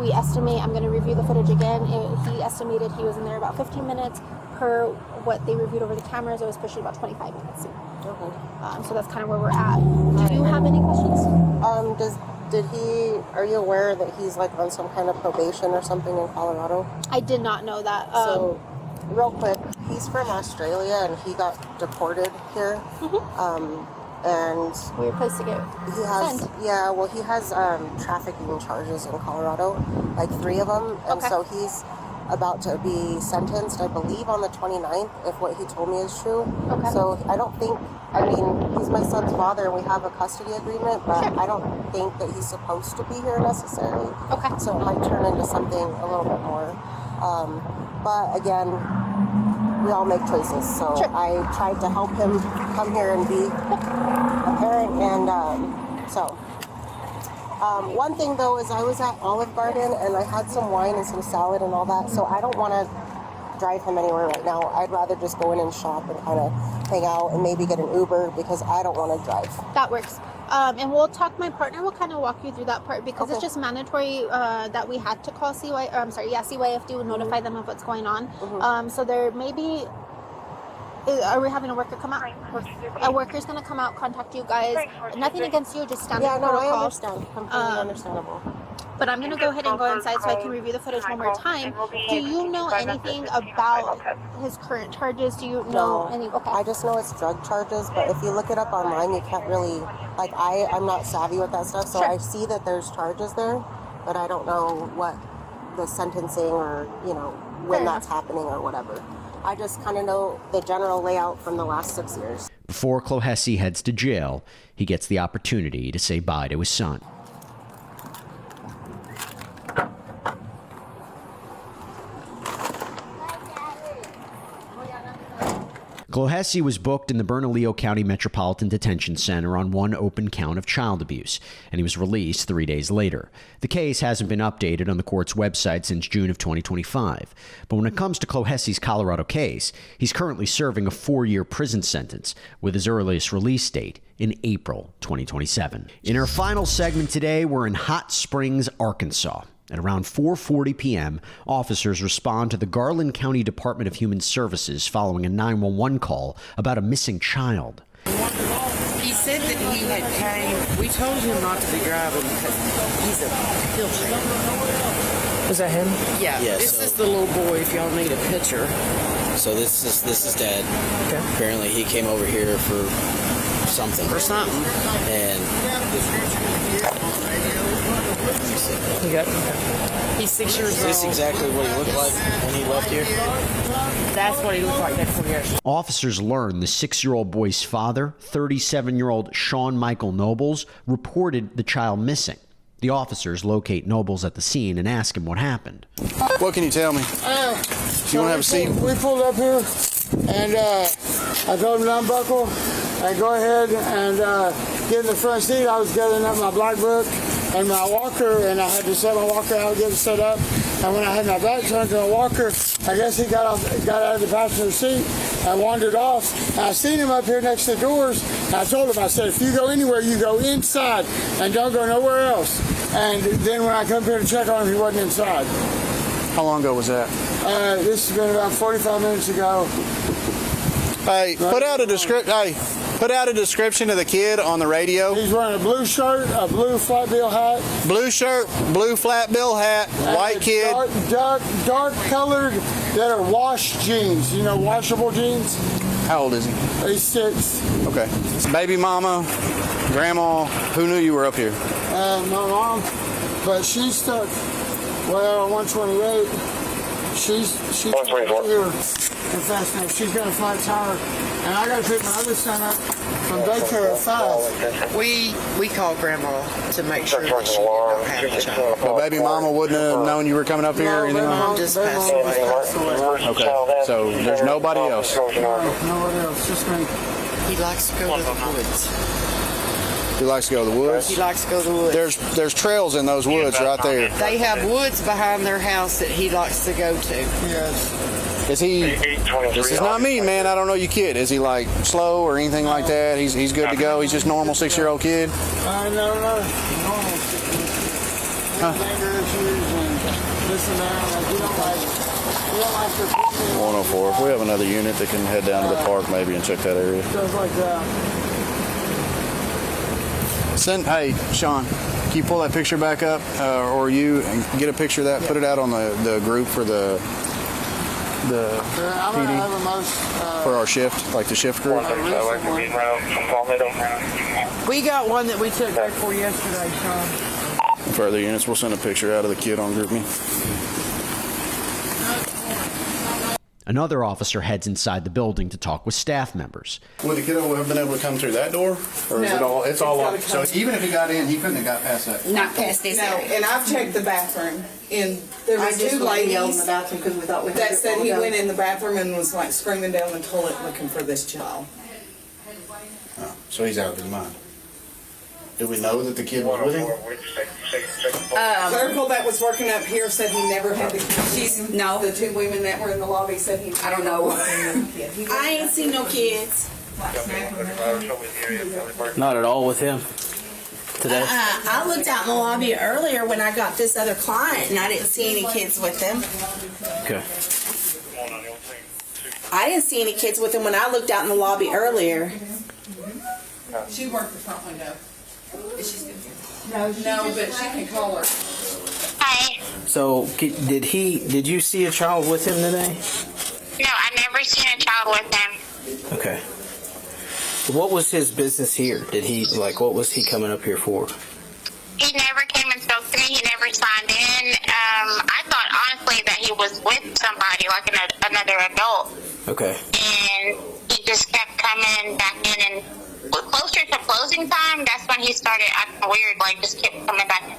We estimate, I'm going to review the footage again, he estimated he was in there about 15 minutes. Per what they reviewed over the cameras, it was pushing about 25 minutes. Okay. So that's kind of where we're at. Do you have any questions? Are you aware that he's like on some kind of probation or something in Colorado? I did not know that. So, real quick, he's from Australia and he got deported here. And weird place to get he has sent. Yeah, well, he has trafficking charges in Colorado, like 3 of them, and so he's about to be sentenced, I believe, on the 29th, if what he told me is true. So I don't think, I mean, he's my son's father and we have a custody agreement, but I don't think that he's supposed to be here necessarily. So it might turn into something a little bit more. But again, we all make choices. So I tried to help him come here and be a parent, and so. One thing though is I was at Olive Garden and I had some wine and some salad and all that, so I don't want to drive him anywhere right now. I'd rather just go in and shop and kind of hang out and maybe get an Uber because I don't want to drive. That works. And we'll talk, my partner will kind of walk you through that part because it's just mandatory that we had to call CYFD and notify them of what's going on. So there may be, are we having a worker come out? A worker's going to come out, contact you guys. Nothing against you, just standard protocol. I understand. Completely understandable. But I'm going to go ahead and go inside so I can review the footage one more time. Do you know anything about his current charges? Do you know any? Okay. I just know it's drug charges, but if you look it up online, you can't really, like, I'm not savvy with that stuff, so I see that there's charges there, but I don't know what the sentencing or, you know, when that's happening or whatever. I just kind of know the general layout from the last 6 years. Before Clohessy heads to jail, he gets the opportunity to say bye to his son. Clohessy was booked in the Bernalillo County Metropolitan Detention Center on one open count of child abuse, and he was released 3 days later. The case hasn't been updated on the court's website since June of 2025. But when it comes to Clohessy's Colorado case, he's currently serving a 4-year prison sentence, with his earliest release date in April 2027. In our final segment today, we're in Hot Springs, Arkansas. At around 4:40 p.m., officers respond to the Garland County Department of Human Services following a 911 call about a missing child. He said that he had came. We told him not to be driving because he's a wheelchair. Was that him? Yeah. This is the little boy. If y'all need a picture. So this is Dad. Okay. Apparently he came over here for something. And he's 6 years old. Is this exactly what he looked like when he left here? That's what he looked like that 4 years. Officers learned the 6-year-old boy's father, 37-year-old Sean Michael Nobles, reported the child missing. The officers locate Nobles at the scene and ask him what happened. What can you tell me? Do you want to have a seat? We pulled up here, and I told him to unbuckle and go ahead and get in the front seat. I was gathering up my black book and my walker, and I had to set my walker out, get it set up. And when I had my back turned to the walker, I guess he got out of the passenger seat and wandered off. And I seen him up here next to the doors. And I told him, I said, if you go anywhere, you go inside and don't go nowhere else. And then when I come here to check on him, he wasn't inside. How long ago was that? This has been about 45 minutes ago. Hey, put out a description of the kid on the radio. He's wearing a blue shirt, a blue flat bill hat. Blue shirt, blue flat bill hat, white kid. Dark colored that are washed jeans. You know, washable jeans. How old is he? He's 6. Okay. Baby mama, grandma, who knew you were up here? My mom, but she's stuck. Well, 128. She's here in Fastnet. She's got a flat tire, and I got to pick my other son up from daycare at 5. We called Grandma to make sure that she did not have the child. Well, baby mama wouldn't have known you were coming up here or anything? Mom just passed away. Okay, so there's nobody else? No, nobody else, just me. He likes to go to the woods. He likes to go to the woods? He likes to go to the woods. There's trails in those woods right there. They have woods behind their house that he likes to go to. Yes. Is he? This is not me, man. I don't know your kid. Is he like slow or anything like that? He's good to go. He's just normal 6-year-old kid. No, normal. Anger issues and this and that. Like, we don't like their people. 104. If we have another unit that can head down to the park maybe and check that area. Stuff like that. Hey, Sean, can you pull that picture back up, or you and get a picture of that? Put it out on the group for the I'm gonna have a most, for our shift, like the shift group. We got one that we took back for yesterday, Sean. Further units, we'll send a picture out of the kid on GroupMe. Another officer heads inside the building to talk with staff members. Would the kiddo have been able to come through that door? Or is it all, it's all locked? So even if he got in, he couldn't have got past that? Not past this area. And I've checked the bathroom, and there was two ladies that said he went in the bathroom and was like screaming down the toilet looking for this child. Oh, so he's out of his mind. Do we know that the kid was with him? Clerical that was working up here said he never had the kids. No. The two women that were in the lobby said he. I don't know. I ain't seen no kids. Not at all with him today? I looked out in the lobby earlier when I got this other client, and I didn't see any kids with him. Okay. I didn't see any kids with him when I looked out in the lobby earlier. She worked the front window. No, but she can call her. Hi. So, did you see a child with him today? No, I never seen a child with him. Okay. What was his business here? What was he coming up here for? He never came and spoke to me. He never signed in. I thought, honestly, that he was with somebody, like another adult. Okay. And he just kept coming back in, and closer to closing time, that's when he started acting weird, like just kept coming back.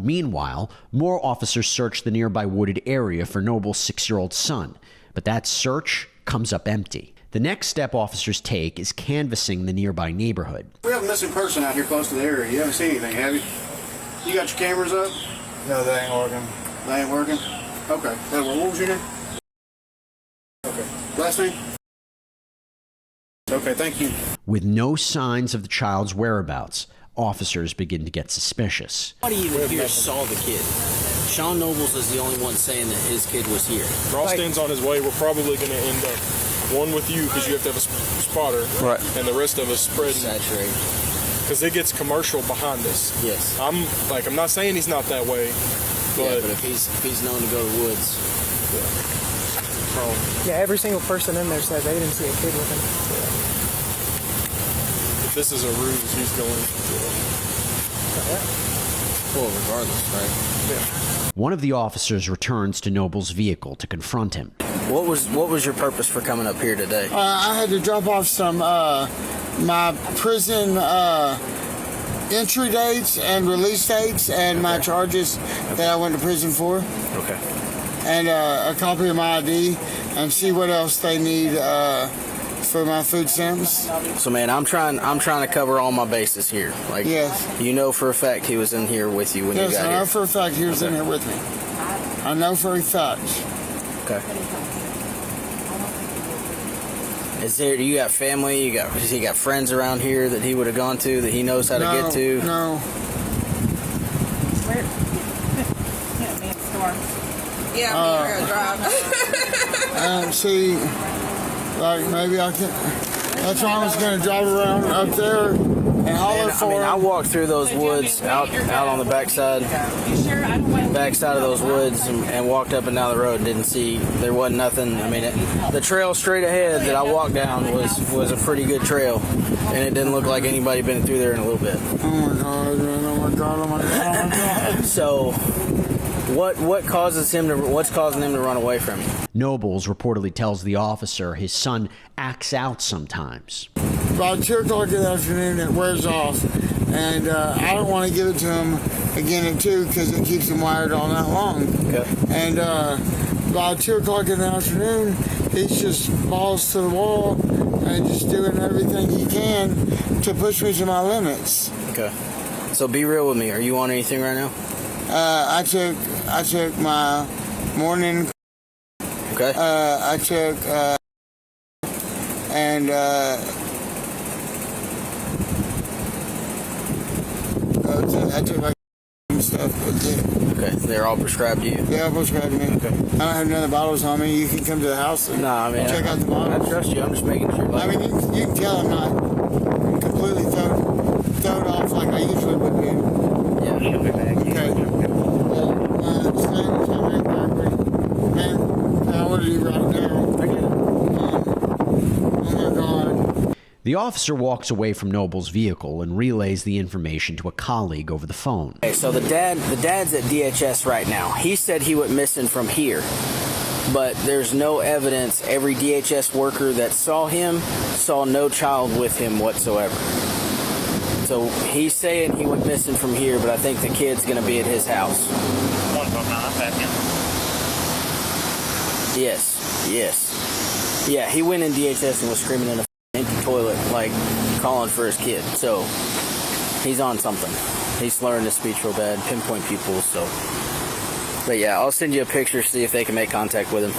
Meanwhile, more officers search the nearby wooded area for Noble's 6-year-old son, but that search comes up empty. The next step officers take is canvassing the nearby neighborhood. We have a missing person out here close to the area. You haven't seen anything, have you? You got your cameras up? No, they ain't working. They ain't working? Okay. What was your name? Okay. Last name? Okay, thank you. With no signs of the child's whereabouts, officers begin to get suspicious. Nobody even here saw the kid. Sean Nobles is the only one saying that his kid was here. Ralston's on his way. We're probably going to end up one with you because you have to have a spotter, right? And the rest of us spreading. Saturate. Because it gets commercial behind us. Yes. I'm not saying he's not that way, but if he's known to go to the woods. Yeah, every single person in there said they didn't see a kid with him. If this is a ruse, he's going. Well, regardless, right? Yeah. One of the officers returns to Noble's vehicle to confront him. What was your purpose for coming up here today? I had to drop off some my prison entry dates and release dates and my charges that I went to prison for. Okay. And a copy of my ID and see what else they need for my food stamps. So, man, I'm trying to cover all my bases here. Like, yes. You know for a fact he was in here with you when you got here. Yes, I know for a fact he was in here with me. I know for a fact. Okay. Do you got family? Has he got friends around here that he would have gone to that he knows how to get to? No. Yeah, I'm drive. See, like maybe I can. That's why I was going to drive around up there and holler for him. I walked through those woods out on the backside of those woods and walked up and down the road and didn't see, there wasn't nothing. I mean, the trail straight ahead that I walked down was a pretty good trail, and it didn't look like anybody been through there in a little bit. Oh my God, man, oh my God, oh my God, oh my God. So, what's causing him to run away from you? Nobles reportedly tells the officer his son acts out sometimes. About 2 o'clock in the afternoon, it wears off, and I don't want to give it to him again at 2 because it keeps him wired all night long. Okay. And about 2 o'clock in the afternoon, he's just balls to the wall and just doing everything he can to push me to my limits. Okay. So be real with me. Are you on anything right now? I took my morning. Okay. I took and I took like stuff. Okay, they're all prescribed to you? They're all prescribed to me. Okay. I don't have none of the bottles on me. You can come to the house and check out the bottles. I trust you. I'm just making sure. I mean, you can tell I'm not completely thrown off like I usually would be. Yeah, she'll be back. Okay. I wanted to write it down. Oh my God. The officer walks away from Noble's vehicle and relays the information to a colleague over the phone. Okay, so the dad's at DHS right now. He said he went missing from here, but there's no evidence. Every DHS worker that saw him saw no child with him whatsoever. So he's saying he went missing from here, but I think the kid's going to be at his house. Yes. Yeah, he went in DHS and was screaming in a empty toilet, like calling for his kid. So he's on something. He's slurring his speech real bad, pinpoint pupils. So, but yeah, I'll send you a picture, see if they can make contact with him.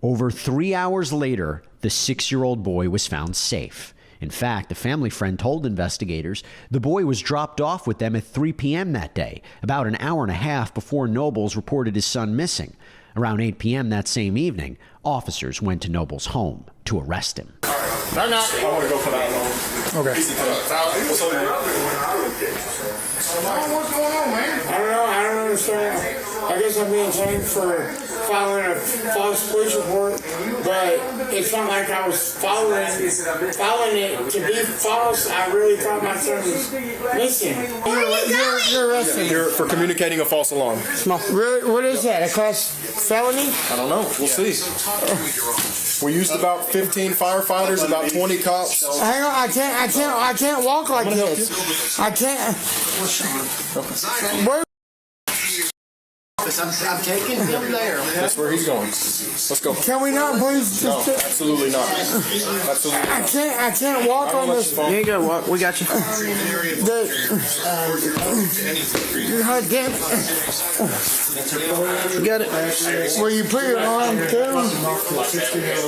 Over 3 hours later, the 6-year-old boy was found safe. In fact, a family friend told investigators the boy was dropped off with them at 3 p.m. that day, about an hour and a half before Nobles reported his son missing. Around 8 p.m. that same evening, officers went to Noble's home to arrest him. I want to go for that long. Okay. What's going on, man? I don't know. I don't understand. I guess I'm being tamed for filing a false police report, but it's not like I was filing it to be false. I really thought my son was missing. You're arrested. You're for communicating a false alarm. Really? What is that? A class felony? I don't know. We'll see. We used about 15 firefighters, about 20 cops. Hang on, I can't walk like this. I can't. Where? I'm taking him there. That's where he's going. Let's go. Can we not please? No, absolutely not. Absolutely. I can't walk on this. You ain't gotta walk. We got you. You got it. Will you put your arm through?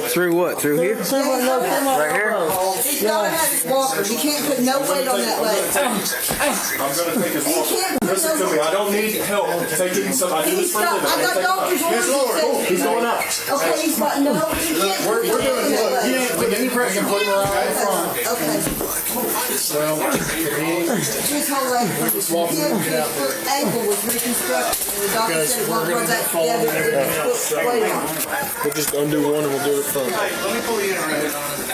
Through what? Through here? Right here? He's gotta have his walker. He can't put no weight on that leg. I'm gonna take his walker. Listen to me. I don't need help taking somebody. I got doctor's orders. He's going up. Okay, he's got no. He can't put We're doing it. He ain't putting any pressure. Put him around in front. Okay. His whole leg, his ankle was reconstructed. And the doctor said it won't grow back together. We'll just undo one and we'll do it from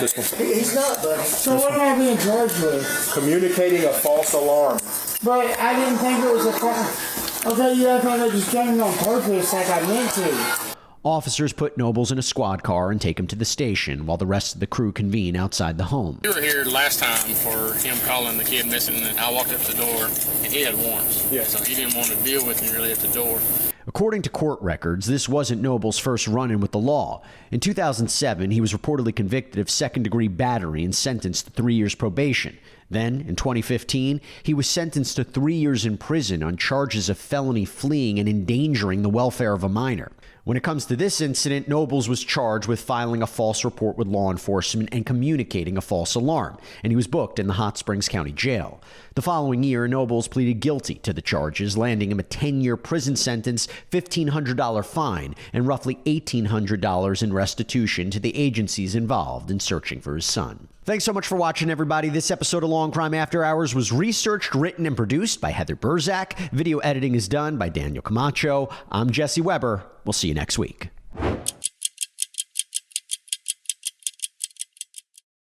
this one. He's not, buddy. So what am I being charged with? Communicating a false alarm. But I didn't think it was a false. Okay, you act like I just came on purpose like I meant to. Officers put Nobles in a squad car and take him to the station while the rest of the crew convene outside the home. We were here last time for him calling the kid missing, and I walked up to the door, and he had warrants. Yeah. So he didn't want to deal with me really at the door. According to court records, this wasn't Noble's first run-in with the law. In 2007, he was reportedly convicted of second-degree battery and sentenced to 3 years probation. Then, in 2015, he was sentenced to 3 years in prison on charges of felony fleeing and endangering the welfare of a minor. When it comes to this incident, Nobles was charged with filing a false report with law enforcement and communicating a false alarm, and he was booked in the Hot Springs County Jail. The following year, Nobles pleaded guilty to the charges, landing him a 10-year prison sentence, $1,500 fine, and roughly $1,800 in restitution to the agencies involved in searching for his son. Thanks so much for watching, everybody. This episode of Law&Crime After Hours was researched, written, and produced by Heather Berzak. Video editing is done by Daniel Camacho. I'm Jesse Weber. We'll see you next week.